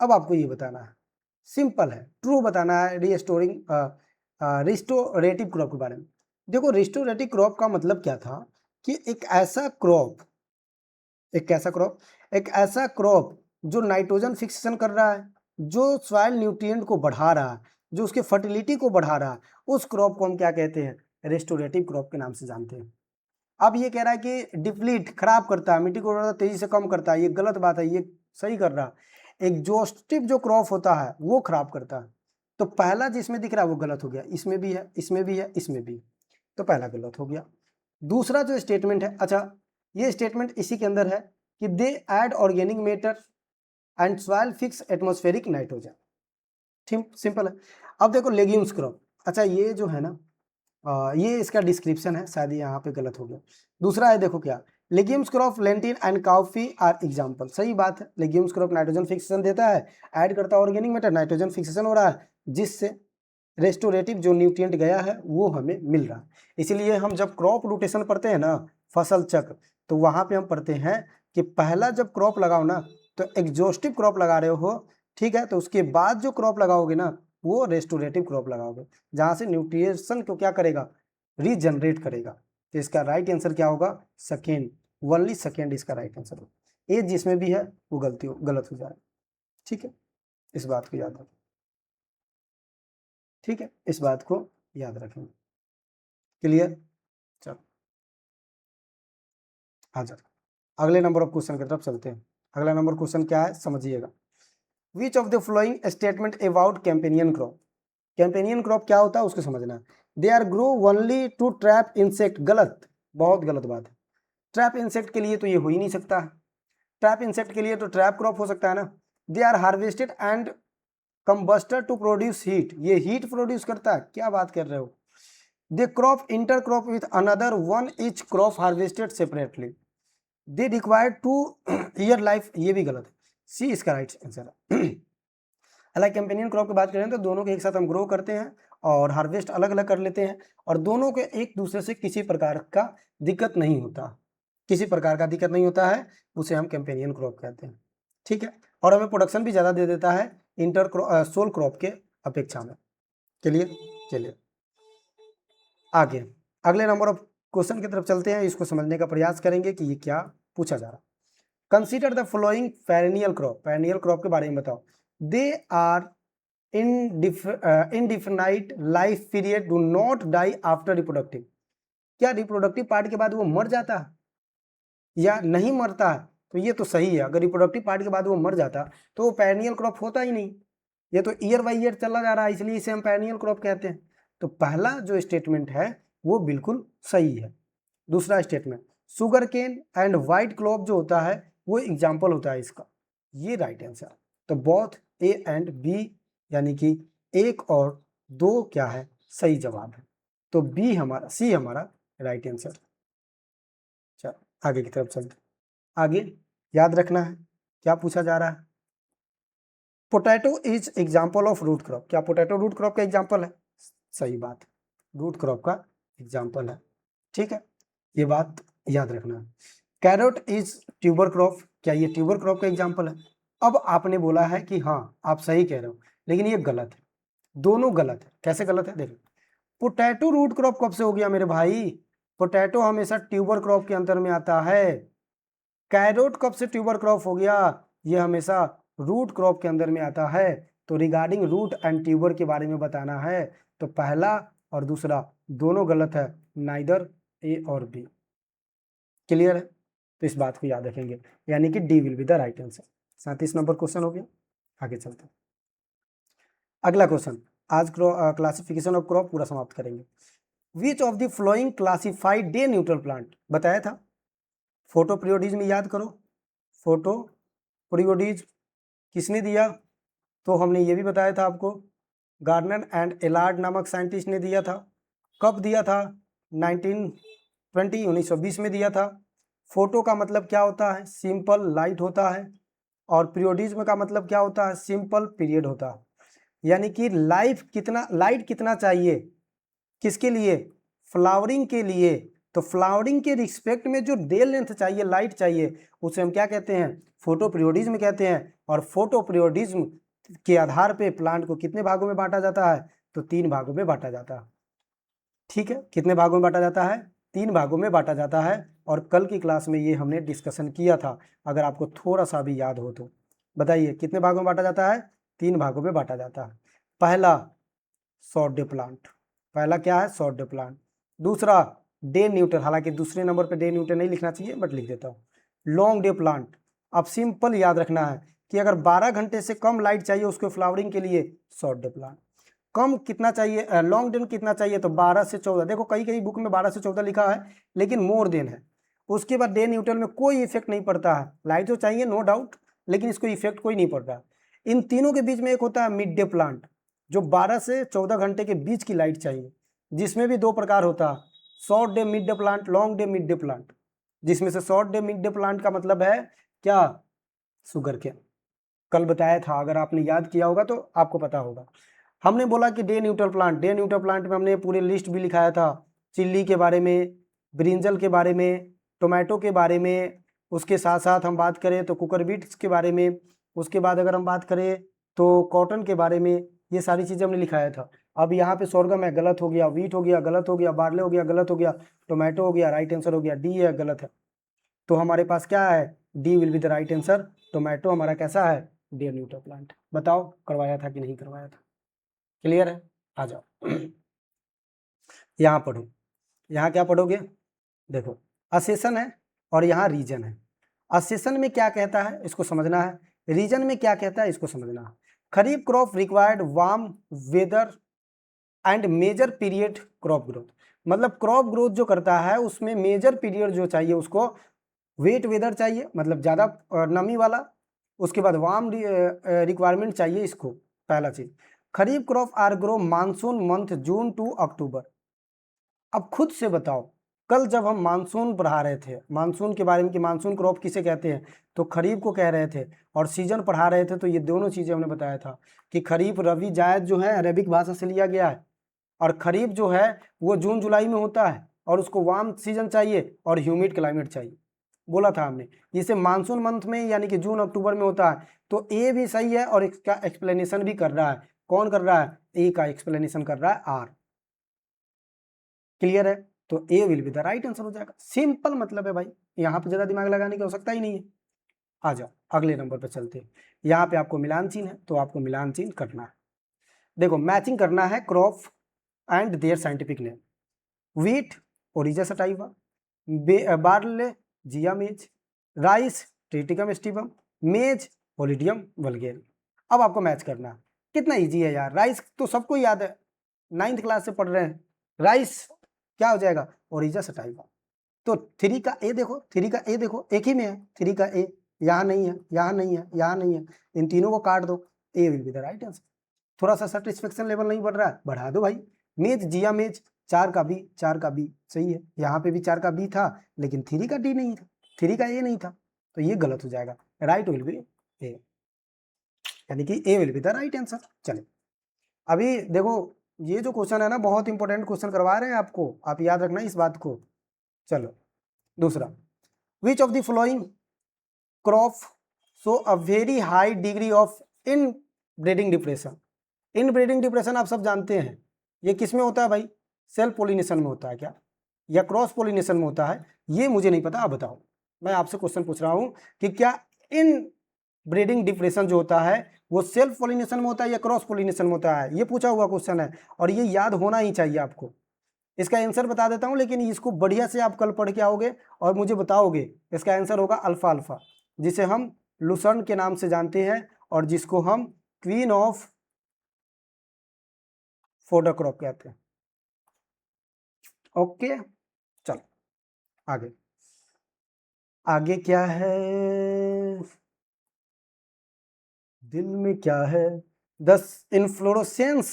अब आपको ये बताना है, सिंपल है, ट्रू बताना है रिस्टोरेटिव क्रॉप के बारे में। देखो रिस्टोरेटिव क्रॉप का मतलब क्या था कि एक ऐसा क्रॉप, एक कैसा क्रॉप, एक ऐसा क्रॉप जो नाइट्रोजन फिक्सेशन कर रहा है, जो सॉइल न्यूट्रिएंट को बढ़ा रहा है, जो उसके फर्टिलिटी को बढ़ा रहा है, उस क्रॉप को हम क्या कहते हैं? रेस्टोरेटिव क्रॉप के नाम से जानते हैं। अब ये कह रहा है कि डिप्लीट, खराब करता है, मिट्टी को तेजी से कम करता है, ये गलत बात है, ये सही कर रहा है। एग्जॉस्टिव जो क्रॉप होता है वो खराब करता है। तो पहला जिसमें दिख रहा है वो गलत हो गया, इसमें भी है, इसमें भी है, इसमें भी, तो पहला गलत हो गया। दूसरा जो स्टेटमेंट है, अच्छा ये स्टेटमेंट इसी के अंदर है कि they add organic matter and soil fix atmospheric nitrogen. ठीक, सिंपल है। अब देखो लेग्यूम्स क्रॉप, अच्छा ये जो है ना ये इसका डिस्क्रिप्शन है, शायद यहाँ पे गलत हो गया। दूसरा है, देखो क्या, legumes crop lentil and cowpea are example. सही बात है, लेग्यूम्स क्रॉप नाइट्रोजन फिक्सेशन देता है, ऐड करता है ऑर्गेनिक मैटर, नाइट्रोजन फिक्सेशन हो रहा है, जिससे रेस्टोरेटिव जो न्यूट्रिएंट गया है वो हमें मिल रहा है। इसीलिए हम जब क्रॉप रोटेशन पढ़ते हैं ना, फसल चक्र, तो वहाँ पे हम पढ़ते हैं कि पहला जब क्रॉप लगाओ ना तो एग्जॉस्टिव क्रॉप लगा रहे हो, ठीक है, तो उसके बाद जो क्रॉप लगाओगे ना वो रेस्टोरेटिव क्रॉप लगाओगे, जहाँ से न्यूट्रिएशन को क्या करेगा? रीजनरेट करेगा। तो इसका राइट आंसर क्या होगा? सेकेंड, ओनली सेकेंड इसका राइट आंसर होगा। ए जिसमें भी है वो गलत हो जाएगा। ठीक है, इस बात को याद रखें। ठीक है, इस बात को याद रखेंगे। क्लियर? चलो आ जाओ अगले नंबर ऑफ क्वेश्चन की तरफ चलते हैं। अगला नंबर क्वेश्चन क्या है समझिएगा। Which of the following statement about companion crop. Companion crop क्या होता है उसको समझना है। They are grow only to trap insect. गलत, बहुत गलत बात है। ट्रैप इंसेक्ट के लिए तो ये हो ही नहीं सकता है। ट्रैप इंसेक्ट के लिए तो ट्रैप क्रॉप हो सकता है ना। They are harvested and combusted to produce heat. ये हीट प्रोड्यूस करता है, क्या बात कर रहे हो। They crop inter crop with another one, each crop harvested separately. They require two year life. ये भी गलत है, सी इसका राइट आंसर है। अलग कंपेनियन क्रॉप की बात करें तो दोनों के एक साथ हम ग्रो करते हैं और हार्वेस्ट अलग अलग कर लेते हैं और दोनों के एक दूसरे से किसी प्रकार का दिक्कत नहीं होता, किसी प्रकार का दिक्कत नहीं होता है, उसे हम कंपेनियन क्रॉप कहते हैं। ठीक है, और हमें प्रोडक्शन भी ज़्यादा दे देता है सोल क्रॉप के अपेक्षा में। क्लियर? चलिए आगे अगले नंबर ऑफ क्वेश्चन की तरफ चलते हैं, इसको समझने का प्रयास करेंगे कि ये क्या पूछा जा रहा है। Consider the following perennial crop, perennial crop के बारे में बताओ। They are indefinite life period, do not die after reproductive. क्या रिप्रोडक्टिव पार्ट के बाद वो मर जाता है या नहीं मरता है? तो ये तो सही है, अगर रिप्रोडक्टिव पार्ट के बाद वो मर जाता तो वो पेरेनियल क्रॉप होता ही नहीं। ये तो ईयर बाई ईयर चला जा रहा है, इसलिए इसे हम पेरेनियल क्रॉप कहते हैं। तो पहला जो स्टेटमेंट है वो बिल्कुल सही है। दूसरा statement, sugar cane and white clover जो होता है वो एग्जाम्पल होता है इसका, ये राइट आंसर। तो बोथ ए एंड बी यानी कि एक और दो क्या है, सही जवाब है। तो बी हमारा, सी हमारा राइट आंसर। चलो आगे की तरफ चलते। आगे याद रखना है क्या पूछा जा रहा है। Potato is example of root crop. क्या पोटैटो रूट क्रॉप का एग्जाम्पल है? सही बात है, रूट क्रॉप का एग्जाम्पल है। ठीक है, ये बात याद रखना है। Carrot is tuber crop. क्या ये ट्यूबर क्रॉप का एग्जाम्पल है? अब आपने बोला है कि हाँ आप सही कह रहे हो, लेकिन ये गलत है, दोनों गलत है। कैसे गलत है देखो, पोटैटो रूट क्रॉप कब से हो गया मेरे भाई? पोटैटो हमेशा ट्यूबर क्रॉप के अंतर में आता है। कैरोट कब से ट्यूबर क्रॉप हो गया? ये हमेशा रूट क्रॉप के अंदर में आता है। तो रिगार्डिंग रूट एंड ट्यूबर के बारे में बताना है, तो पहला और दूसरा दोनों गलत है, नाइदर ए और बी। क्लियर है? तो इस बात को याद रखेंगे, यानी कि D will be the right answer. 37 number question हो गया। आगे चलते हैं अगला क्वेश्चन। आज क्लासिफिकेशन ऑफ क्रॉप पूरा समाप्त करेंगे। विच of the flowing classified day neutral plant, बताया था। फोटो पीरियोडिज्म याद करो, फोटो पीरियोडिज्म किसने दिया? तो हमने ये भी बताया था आपको, गार्डनर एंड एलार्ड नामक साइंटिस्ट ने दिया था। कब दिया था? 1920 में दिया था। फोटो का मतलब क्या होता है? सिंपल लाइट होता है। और पीरियोडिज्म का मतलब क्या होता है? सिंपल पीरियड होता है। यानी कि लाइट कितना चाहिए, किसके लिए? फ्लावरिंग के लिए। तो फ्लावरिंग के रिस्पेक्ट में जो डे लेंथ चाहिए, लाइट चाहिए, उसे हम क्या कहते हैं? फोटो पीरियोडिज्म कहते हैं। और फोटो पीरियोडिज्म के आधार पे प्लांट को कितने भागों में बांटा जाता है? तो 3 भागों में बांटा जाता है। ठीक है, कितने भागों में बांटा जाता है? 3 भागों में बांटा जाता है। और कल की क्लास में ये हमने डिस्कशन किया था, अगर आपको थोड़ा सा भी याद हो तो बताइए कितने भागों में बांटा जाता है? 3 भागों में बांटा जाता है। पहला शॉर्ट डे प्लांट, पहला क्या है? Short day plant. दूसरा डे न्यूटन, हालांकि दूसरे नंबर पे डे न्यूटन नहीं लिखना चाहिए बट लिख देता हूँ। Long day plant. अब सिंपल याद रखना है कि अगर 12 घंटे से कम लाइट चाहिए उसको फ्लावरिंग के लिए, शॉर्ट डे प्लांट। कम कितना चाहिए, लॉन्ग डे कितना चाहिए? तो 12 से 14। देखो कई कई बुक में 12 से 14 लिखा है, लेकिन मोर देन है। उसके बाद डे न्यूटन में कोई इफेक्ट नहीं पड़ता है, लाइट तो चाहिए नो डाउट, लेकिन इसको इफेक्ट कोई नहीं पड़ता। इन तीनों के बीच में एक होता है मिड डे प्लांट, जो 12 से 14 घंटे के बीच की लाइट चाहिए, जिसमें भी 2 प्रकार होता है, short day mid day plant, long day mid day plant. जिसमें से short day mid day plant का मतलब है क्या? Sugar cane. कल बताया था, अगर आपने याद किया होगा तो आपको पता होगा। हमने बोला कि day neutral plant, day neutral plant में हमने पूरे लिस्ट भी लिखाया था, चिल्ली के बारे में, ब्रिंजल के बारे में, टोमेटो के बारे में। उसके साथ साथ हम बात करें तो कुकुरबिट्स के बारे में। उसके बाद अगर हम बात करें तो कॉटन के बारे में। ये सारी चीज़ें हमने लिखाया था। अब यहाँ पे सोरगम है, गलत हो गया। वीट हो गया, गलत हो गया। बार्ले हो गया, गलत हो गया। टोमेटो हो गया, राइट आंसर हो गया। डी है, गलत है। तो हमारे पास क्या है? D will be the right answer. Tomato हमारा कैसा है? Day neutral plant. बताओ करवाया था कि नहीं करवाया था? क्लियर है? आ जाओ यहाँ पढ़ो। यहाँ क्या पढ़ोगे? देखो असेशन है और यहाँ रीजन है। असेशन में क्या कहता है इसको समझना है, रीजन में क्या कहता है इसको समझना है। Kharif crop required warm weather and major period crop growth. मतलब क्रॉप ग्रोथ जो करता है उसमें मेजर पीरियड जो चाहिए उसको वेट वेदर चाहिए, मतलब ज़्यादा नमी वाला। उसके बाद वार्म रिक्वायरमेंट चाहिए इसको, पहला चीज। Kharif crop are grow monsoon month June to October. अब खुद से बताओ कल जब हम मानसून पढ़ा रहे थे, मानसून के बारे में कि मानसून क्रॉप किसे कहते हैं, तो खरीफ को कह रहे थे, और सीजन पढ़ा रहे थे, तो ये दोनों चीज़ें हमने बताया था कि खरीफ रबी जायद जो है अरेबिक भाषा से लिया गया है, और खरीफ जो है वो जून जुलाई में होता है, और उसको वार्म सीजन चाहिए और ह्यूमिड क्लाइमेट चाहिए, बोला था हमने। इसे मानसून मंथ में यानी कि जून अक्टूबर में होता है। तो ए भी सही है, और इसका एक्सप्लेनेशन भी कर रहा है। कौन कर रहा है? ए का एक्सप्लेनेशन कर रहा है आर। क्लियर है? तो A will be the right answer हो जाएगा। सिंपल मतलब है भाई, यहाँ पे ज़्यादा दिमाग लगाने की आवश्यकता ही नहीं है। आ जाओ अगले नंबर पर चलते हैं। यहाँ पे आपको मिलान चिन्ह है, तो आपको मिलान चिन्ह करना है। देखो मैचिंग करना है crop and their scientific name. Wheat Oryza sativa, barley Zea mays, rice Triticum स्टीबम, मेज ओलिडियम वल्गेर। अब आपको मैच करना है। कितना इजी है यार, राइस तो सबको याद है, 9th क्लास से पढ़ रहे हैं। राइस क्या हो जाएगा? ओरिजा सटाइवा। तो 3 का ए देखो, 3 का ए देखो, एक ही में है। 3 का ए यहाँ नहीं है, यहाँ नहीं है, यहाँ नहीं है, इन तीनों को काट दो, A will be the right answer. थोड़ा सा सेटिस्फेक्शन लेवल नहीं बढ़ रहा है, बढ़ा दो भाई। मेज जिया मेज, 4 का बी, 4 का बी सही है। यहाँ पे भी 4 का बी था, लेकिन 3 का डी नहीं था, 3 का ए नहीं था, तो ये गलत हो जाएगा। राइट विल बी ए, यानी कि A will be the right answer. चलिए अभी देखो, ये जो क्वेश्चन है ना, बहुत इंपॉर्टेंट क्वेश्चन करवा रहे हैं आपको, आप याद रखना इस बात को। चलो दूसरा, विच of the following crop show a very high degree of in breeding depression. In breeding depression आप सब जानते हैं, ये किस में होता है भाई? सेल्फ पोलिनेशन में होता है क्या, या क्रॉस पोलिनेशन में होता है? ये मुझे नहीं पता, आप बताओ। मैं आपसे क्वेश्चन पूछ रहा हूं कि क्या इन ब्रीडिंग डिप्रेशन जो होता है वो सेल्फ पोलिनेशन में होता है या क्रॉस पोलिनेशन में होता है? ये पूछा हुआ क्वेश्चन है, और ये याद होना ही चाहिए आपको। इसका आंसर बता देता हूं, लेकिन इसको बढ़िया से आप कल पढ़ के आओगे और मुझे बताओगे। इसका आंसर होगा अल्फा अल्फा, जिसे हम लुसर्न के नाम से जानते हैं, और जिसको हम क्वीन ऑफ फोडर क्रॉप कहते हैं। ओके चलो आगे, आगे क्या है, दिल में क्या है? 10 इन्फ्लोरेसेंस,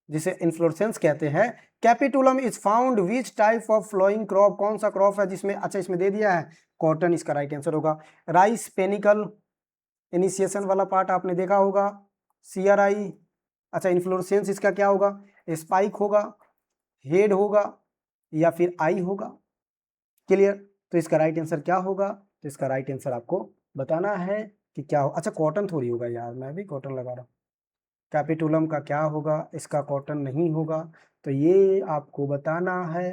जिसे इन्फ्लोरेसेंस कहते हैं। Capitulum is found which type of flowering crop, कौन सा क्रॉप है जिसमें, अच्छा इसमें दे दिया है कॉटन, इसका राइट आंसर होगा। राइस पेनिकल, इनिशिएशन वाला पार्ट आपने देखा होगा, CRI। अच्छा इन्फ्लोरेसेंस इसका क्या होगा? स्पाइक होगा, हेड होगा, या फिर आई होगा। क्लियर? तो इसका राइट आंसर क्या होगा? तो इसका राइट आंसर आपको बताना है कि क्या हो। अच्छा कॉटन थोड़ी होगा यार, मैं भी कॉटन लगा रहा हूँ। कैपिटुलम का क्या होगा? इसका कॉटन नहीं होगा, तो ये आपको बताना है।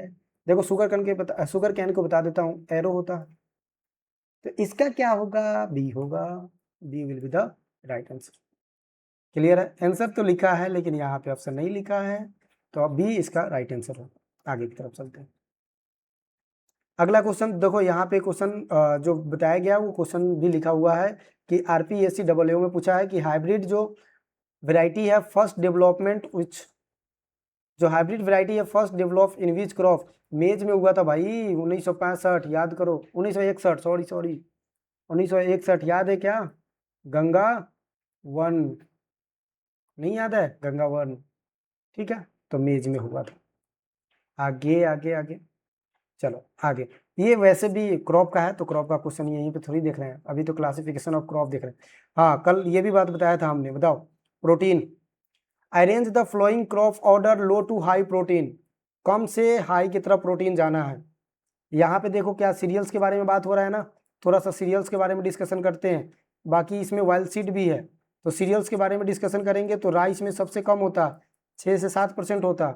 देखो शुगर कैन को बता देता हूँ, एरो होता है, तो इसका क्या होगा? बी होगा, B will be the right answer. Clear है? आंसर तो लिखा है, लेकिन यहाँ पे ऑप्शन नहीं लिखा है, तो अब बी इसका राइट आंसर होगा। आगे की तरफ चलते हैं। अगला क्वेश्चन देखो, यहाँ पे क्वेश्चन जो बताया गया वो क्वेश्चन भी लिखा हुआ है कि RPSC में पूछा है कि हाइब्रिड जो वैरायटी है फर्स्ट डेवलपमेंट विच, जो हाइब्रिड वैरायटी है first develop in which crop. मेज में हुआ था भाई 1965, याद करो, 1961, सॉरी 1961, याद है क्या? गंगा वन, नहीं याद है? गंगा वन, ठीक है, तो मेज में हुआ था। आगे आगे आगे चलो आगे, ये वैसे भी क्रॉप का है, तो क्रॉप का क्वेश्चन यहीं पे थोड़ी देख रहे हैं, अभी तो क्लासिफिकेशन ऑफ क्रॉप देख रहे हैं। हाँ कल ये भी बात बताया था हमने, बताओ। Protein, arrange the following crop order low to high protein, कम से हाई की तरफ प्रोटीन जाना है। यहाँ पे देखो क्या सीरियल्स के बारे में बात हो रहा है ना, थोड़ा सा सीरियल्स के बारे में डिस्कशन करते हैं। बाकी इसमें वाइल्ड सीड भी है, तो सीरियल्स के बारे में डिस्कशन करेंगे। तो राइस में सबसे कम होता, 6 से 7% होता।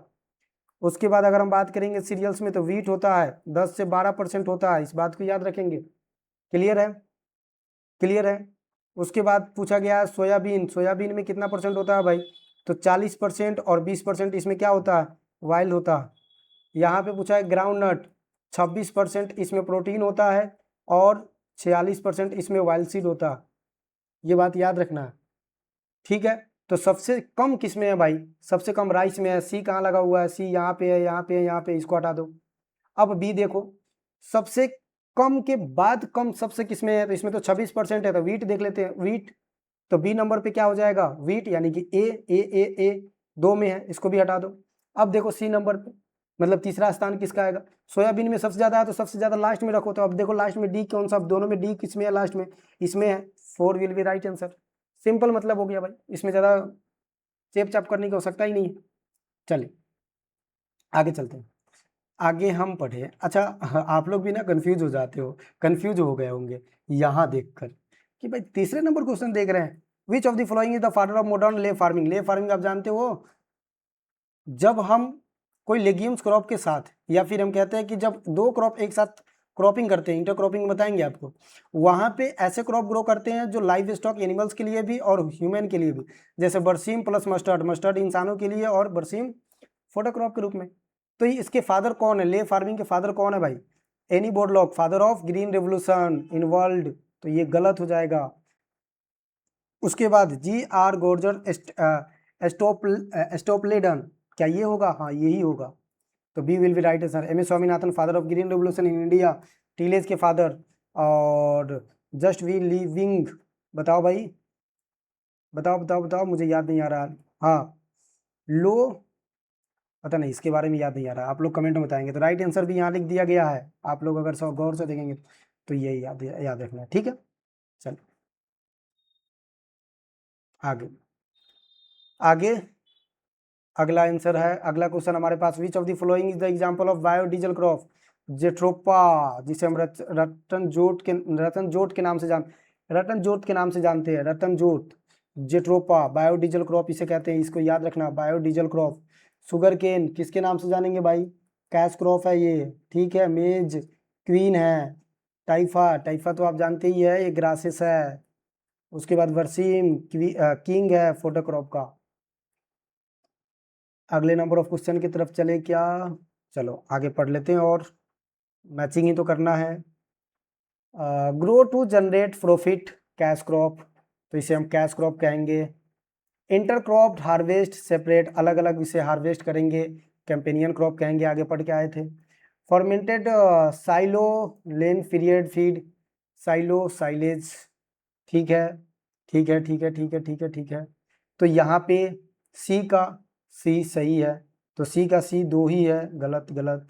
उसके बाद अगर हम बात करेंगे सीरियल्स में, तो वीट होता है 10 से 12% होता है, इस बात को याद रखेंगे। क्लियर है? क्लियर है? उसके बाद पूछा गया है सोयाबीन, सोयाबीन में कितना परसेंट होता है भाई? तो 40%, और 20% इसमें क्या होता है? वाइल्ड होता है। यहाँ पे पूछा है ग्राउंड नट, 26% इसमें प्रोटीन होता है, और 46% इसमें वाइल्ड सीड होता है। ये बात याद रखना है, ठीक है। तो सबसे कम किस में है भाई? सबसे कम राइस में है। सी कहाँ लगा हुआ है? सी यहाँ पे है, यहाँ पे है, यहाँ पे, इसको हटा दो। अब बी देखो, सबसे कम के बाद कम सबसे किस में है? तो इसमें तो 26% है, तो वीट देख लेते हैं, वीट। तो बी नंबर पे क्या हो जाएगा? वीट, यानी कि ए 2 में है, इसको भी हटा दो। अब देखो सी नंबर पे, मतलब तीसरा स्थान किसका आएगा? सोयाबीन में सबसे ज़्यादा है तो सबसे ज़्यादा लास्ट में रखो। तो अब देखो लास्ट में डी कौन सा, अब दोनों में डी किस में है? लास्ट में इसमें है। 4 will be right answer. Simple मतलब हो गया भाई, इसमें ज़्यादा चेप चाप करने की आवश्यकता ही नहीं है। चलिए आगे चलते हैं। आगे हम पढ़े, अच्छा आप लोग भी ना कंफ्यूज हो जाते हो, कंफ्यूज हो गए होंगे यहाँ देखकर कि भाई तीसरे नंबर क्वेश्चन देख रहे हैं, विच of the following is the father of modern ley farming. Ley farming आप जानते हो, जब हम कोई लेग्यूम्स क्रॉप के साथ, या फिर हम कहते हैं कि जब दो क्रॉप एक साथ क्रॉपिंग करते हैं, इंटरक्रॉपिंग बताएंगे आपको, वहाँ पे ऐसे क्रॉप ग्रो करते हैं जो लाइव स्टॉक एनिमल्स के लिए भी और ह्यूमन के लिए भी, जैसे बरसीम प्लस मस्टर्ड, मस्टर्ड इंसानों के लिए और बरसीम फोटो क्रॉप के रूप में। तो इसके फादर कौन है? ले फार्मिंग के फादर कौन है भाई? एनी Borlaug, father of green revolution in world, तो ये गलत हो जाएगा। उसके बाद जी आर गोर्जर एस्टोप्लेडन, क्या ये होगा? हाँ यही होगा, तो B will be right answer. M S Swaminathan, father of green revolution in India, tillage के फादर, और जस्ट वी लिविंग, बताओ भाई, बताओ बताओ बताओ, मुझे याद नहीं आ रहा। हाँ लो, पता नहीं, इसके बारे में याद नहीं आ रहा, आप लोग कमेंट में बताएंगे। तो राइट आंसर भी यहाँ लिख दिया गया है, आप लोग अगर सब गौर से देखेंगे तो यही याद रखना है, ठीक है। चलो आगे आगे अगला आंसर है, अगला क्वेश्चन हमारे पास, which of the following is the example of biodiesel crop. Jatropha, जिसे हम रतन जोट के नाम से जानते हैं, रतन जोट, जेट्रोपा बायोडीजल क्रॉप इसे कहते हैं, इसको याद रखना, बायोडीजल क्रॉप। शुगर केन किसके नाम से जानेंगे भाई? कैश क्रॉप है ये, ठीक है। मेज क्वीन है। टाइफा, टाइफा तो आप जानते ही है, ये ग्रासेस है। उसके बाद वर्सीम किंग है फोटो क्रॉप का। अगले नंबर ऑफ क्वेश्चन की तरफ चले क्या? चलो आगे पढ़ लेते हैं, और मैचिंग ही तो करना है। Grow to generate profit, cash crop, तो इसे हम कैश क्रॉप कहेंगे। इंटरक्रॉप हार्वेस्ट, सेपरेट अलग अलग इसे हार्वेस्ट करेंगे, कैंपेनियन क्रॉप कहेंगे। आगे पढ़ के आए थे। फॉर्मेंटेड साइलो लेन पीरियड फीड, साइलो साइलेज, ठीक है ठीक है ठीक है ठीक है ठीक है ठीक है। तो यहाँ पे सी का सी सही है, तो सी का सी दो ही है, गलत गलत।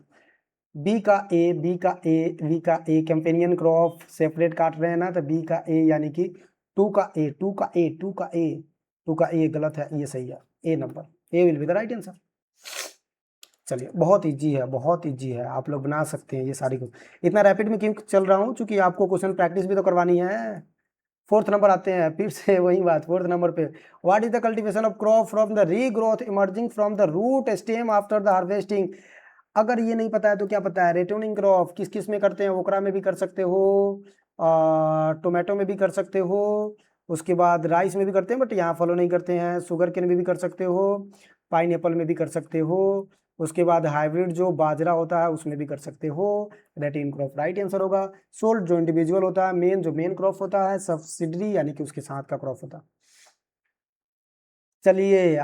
बी का ए, बी का ए, बी का ए, कैंपेनियन क्रॉप सेपरेट काट रहे हैं ना, तो बी का ए यानी कि टू का ए, टू का ए, टू का ए, टू का ए गलत है, ये सही है, A number, A will be the right answer. चलिए बहुत इजी है, बहुत इजी है, आप लोग बना सकते हैं ये सारी कुछ। इतना रैपिड में क्यों चल रहा हूँ? क्योंकि आपको क्वेश्चन प्रैक्टिस भी तो करवानी है। फोर्थ नंबर आते हैं, फिर से वही बात, फोर्थ नंबर पे, what is the cultivation of crop from the regrowth emerging from the root stem after the harvesting. अगर ये नहीं पता है तो क्या पता है? रिटर्निंग क्रॉप किस किस में करते हैं? ओकरा में भी कर सकते हो, टोमेटो में भी कर सकते हो, उसके बाद राइस में भी करते हैं बट यहाँ फॉलो नहीं करते हैं, शुगर केन में भी कर सकते हो, पाइन एप्पल में भी कर सकते हो, उसके बाद हाइब्रिड जो बाजरा होता है उसमें भी कर सकते हो। रेटिन क्रॉप राइट आंसर होगा। सोल्ड जो इंडिविजुअल होता है, मेन जो मेन क्रॉप होता है, सब्सिडरी यानी कि उसके साथ का क्रॉप होता है। चलिए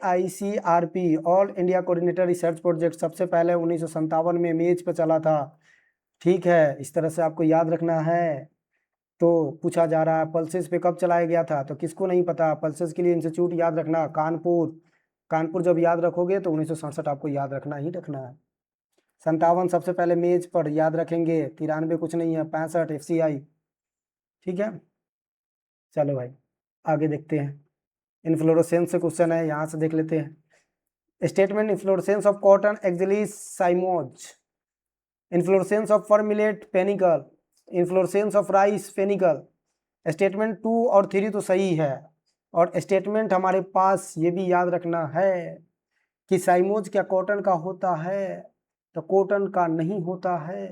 AICRP all India coordinator research project सबसे पहले 1957 में मेज पर चला था, ठीक है। इस तरह से आपको याद रखना है। तो पूछा जा रहा है पल्सेस पे कब चलाया गया था, तो किसको नहीं पता? पल्सेस के लिए इंस्टीट्यूट याद रखना, कानपुर। कानपुर जब याद रखोगे तो 1967 आपको याद रखना ही रखना है। 57 सबसे पहले मेज पर याद रखेंगे, 93 कुछ नहीं है, 65 FCI, ठीक है। चलो भाई आगे देखते हैं। इन्फ्लोरेसेंस से क्वेश्चन है, यहाँ से देख लेते हैं। Statement inflorescence of cotton axillary cymose, inflorescence of फर millet panicle, inflorescence of rice panicle. Statement 2 और 3 तो सही है, और स्टेटमेंट हमारे पास ये भी याद रखना है कि साइमोज क्या कॉटन का होता है? तो कॉटन का नहीं होता है।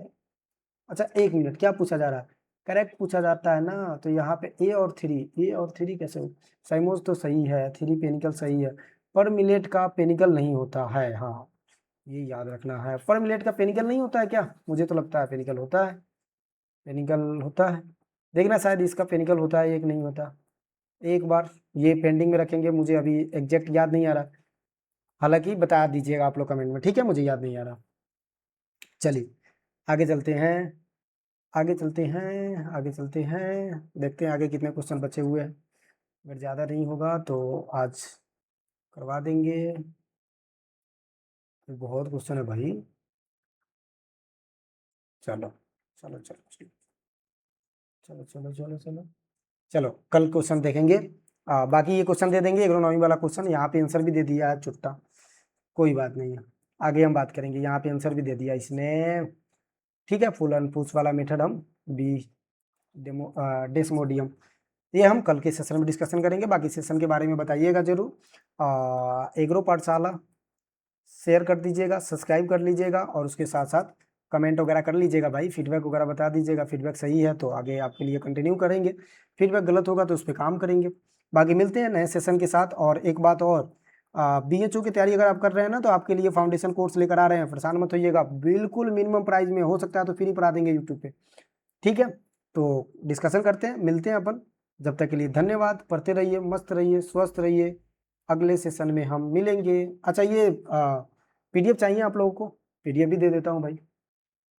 अच्छा एक मिनट, क्या पूछा जा रहा है? करेक्ट पूछा जाता है ना, तो यहाँ पे ए और थ्री कैसे हो? साइमोज तो सही है, थ्री पेनिकल सही है, पर मिलेट का पेनिकल नहीं होता है, हाँ ये याद रखना है। पर मिलेट का पेनिकल नहीं होता है क्या? मुझे तो लगता है पेनिकल होता है, पेनिकल होता है। देखना शायद इसका पेनिकल होता है, एक नहीं होता। एक बार ये पेंडिंग में रखेंगे, मुझे अभी एग्जैक्ट याद नहीं आ रहा, हालांकि बता दीजिएगा आप लोग कमेंट में, ठीक है, मुझे याद नहीं आ रहा। चलिए आगे चलते हैं, आगे चलते हैं, आगे चलते हैं, देखते हैं आगे कितने क्वेश्चन बचे हुए हैं। अगर ज़्यादा नहीं होगा तो आज करवा देंगे। ये बहुत क्वेश्चन है भाई। चलो चलो चलो चलो चलो चलो चलो चलो चलो कल क्वेश्चन देखेंगे। बाकी ये क्वेश्चन दे देंगे, एग्रोनॉमी वाला क्वेश्चन यहाँ पे आंसर भी दे दिया है छुट्टा, कोई बात नहीं है, आगे हम बात करेंगे। यहाँ पे आंसर भी दे दिया इसने, ठीक है। फुल एंड पूछ वाला मेथड हम बी डेस्मोडियम, ये हम कल के सेशन में डिस्कशन करेंगे। बाकी सेशन के बारे में बताइएगा जरूर। एग्रो पाठशाला शेयर कर दीजिएगा, सब्सक्राइब कर लीजिएगा और उसके साथ साथ कमेंट वगैरह कर लीजिएगा भाई, फीडबैक वगैरह बता दीजिएगा। फीडबैक सही है तो आगे आपके लिए कंटिन्यू करेंगे, फीडबैक गलत होगा तो उस पर काम करेंगे। बाकी मिलते हैं नए सेशन के साथ। और एक बात और, BHO की तैयारी अगर आप कर रहे हैं ना तो आपके लिए फाउंडेशन कोर्स लेकर आ रहे हैं, परेशान मत होइएगा, बिल्कुल मिनिमम प्राइस में, हो सकता है तो फ्री पढ़ा देंगे यूट्यूब पे, ठीक है। तो डिस्कशन करते हैं, मिलते हैं अपन। जब तक के लिए धन्यवाद, पढ़ते रहिए, मस्त रहिए, स्वस्थ रहिए, अगले सेशन में हम मिलेंगे। अच्छा ये PDF चाहिए आप लोगों को, PDF भी दे देता हूँ भाई।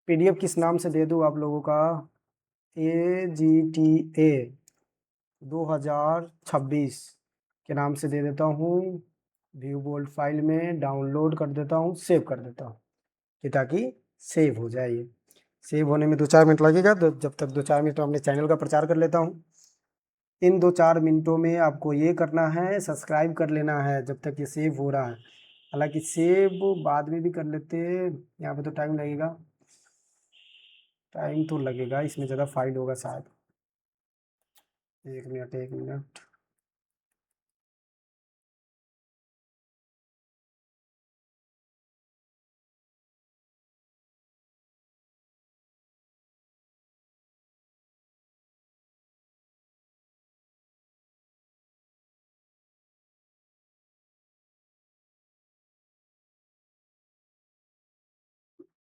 PDF किस नाम से दे दूँ आप लोगों का, AGTA 2026 के नाम से दे देता हूँ। व्यू बोल्ड फाइल में डाउनलोड कर देता हूँ, सेव कर देता हूँ कि ताकि सेव हो जाए। ये सेव होने में 2-4 मिनट लगेगा, तो जब तक 2-4 मिनट में अपने चैनल का प्रचार कर लेता हूँ। इन 2-4 मिनटों में आपको ये करना है, सब्सक्राइब कर लेना है जब तक ये सेव हो रहा है। हालांकि सेव बाद में भी कर लेते, यहाँ पे तो टाइम लगेगा, टाइम तो लगेगा, इसमें ज़्यादा फाइल होगा शायद। 1 मिनट 1 मिनट।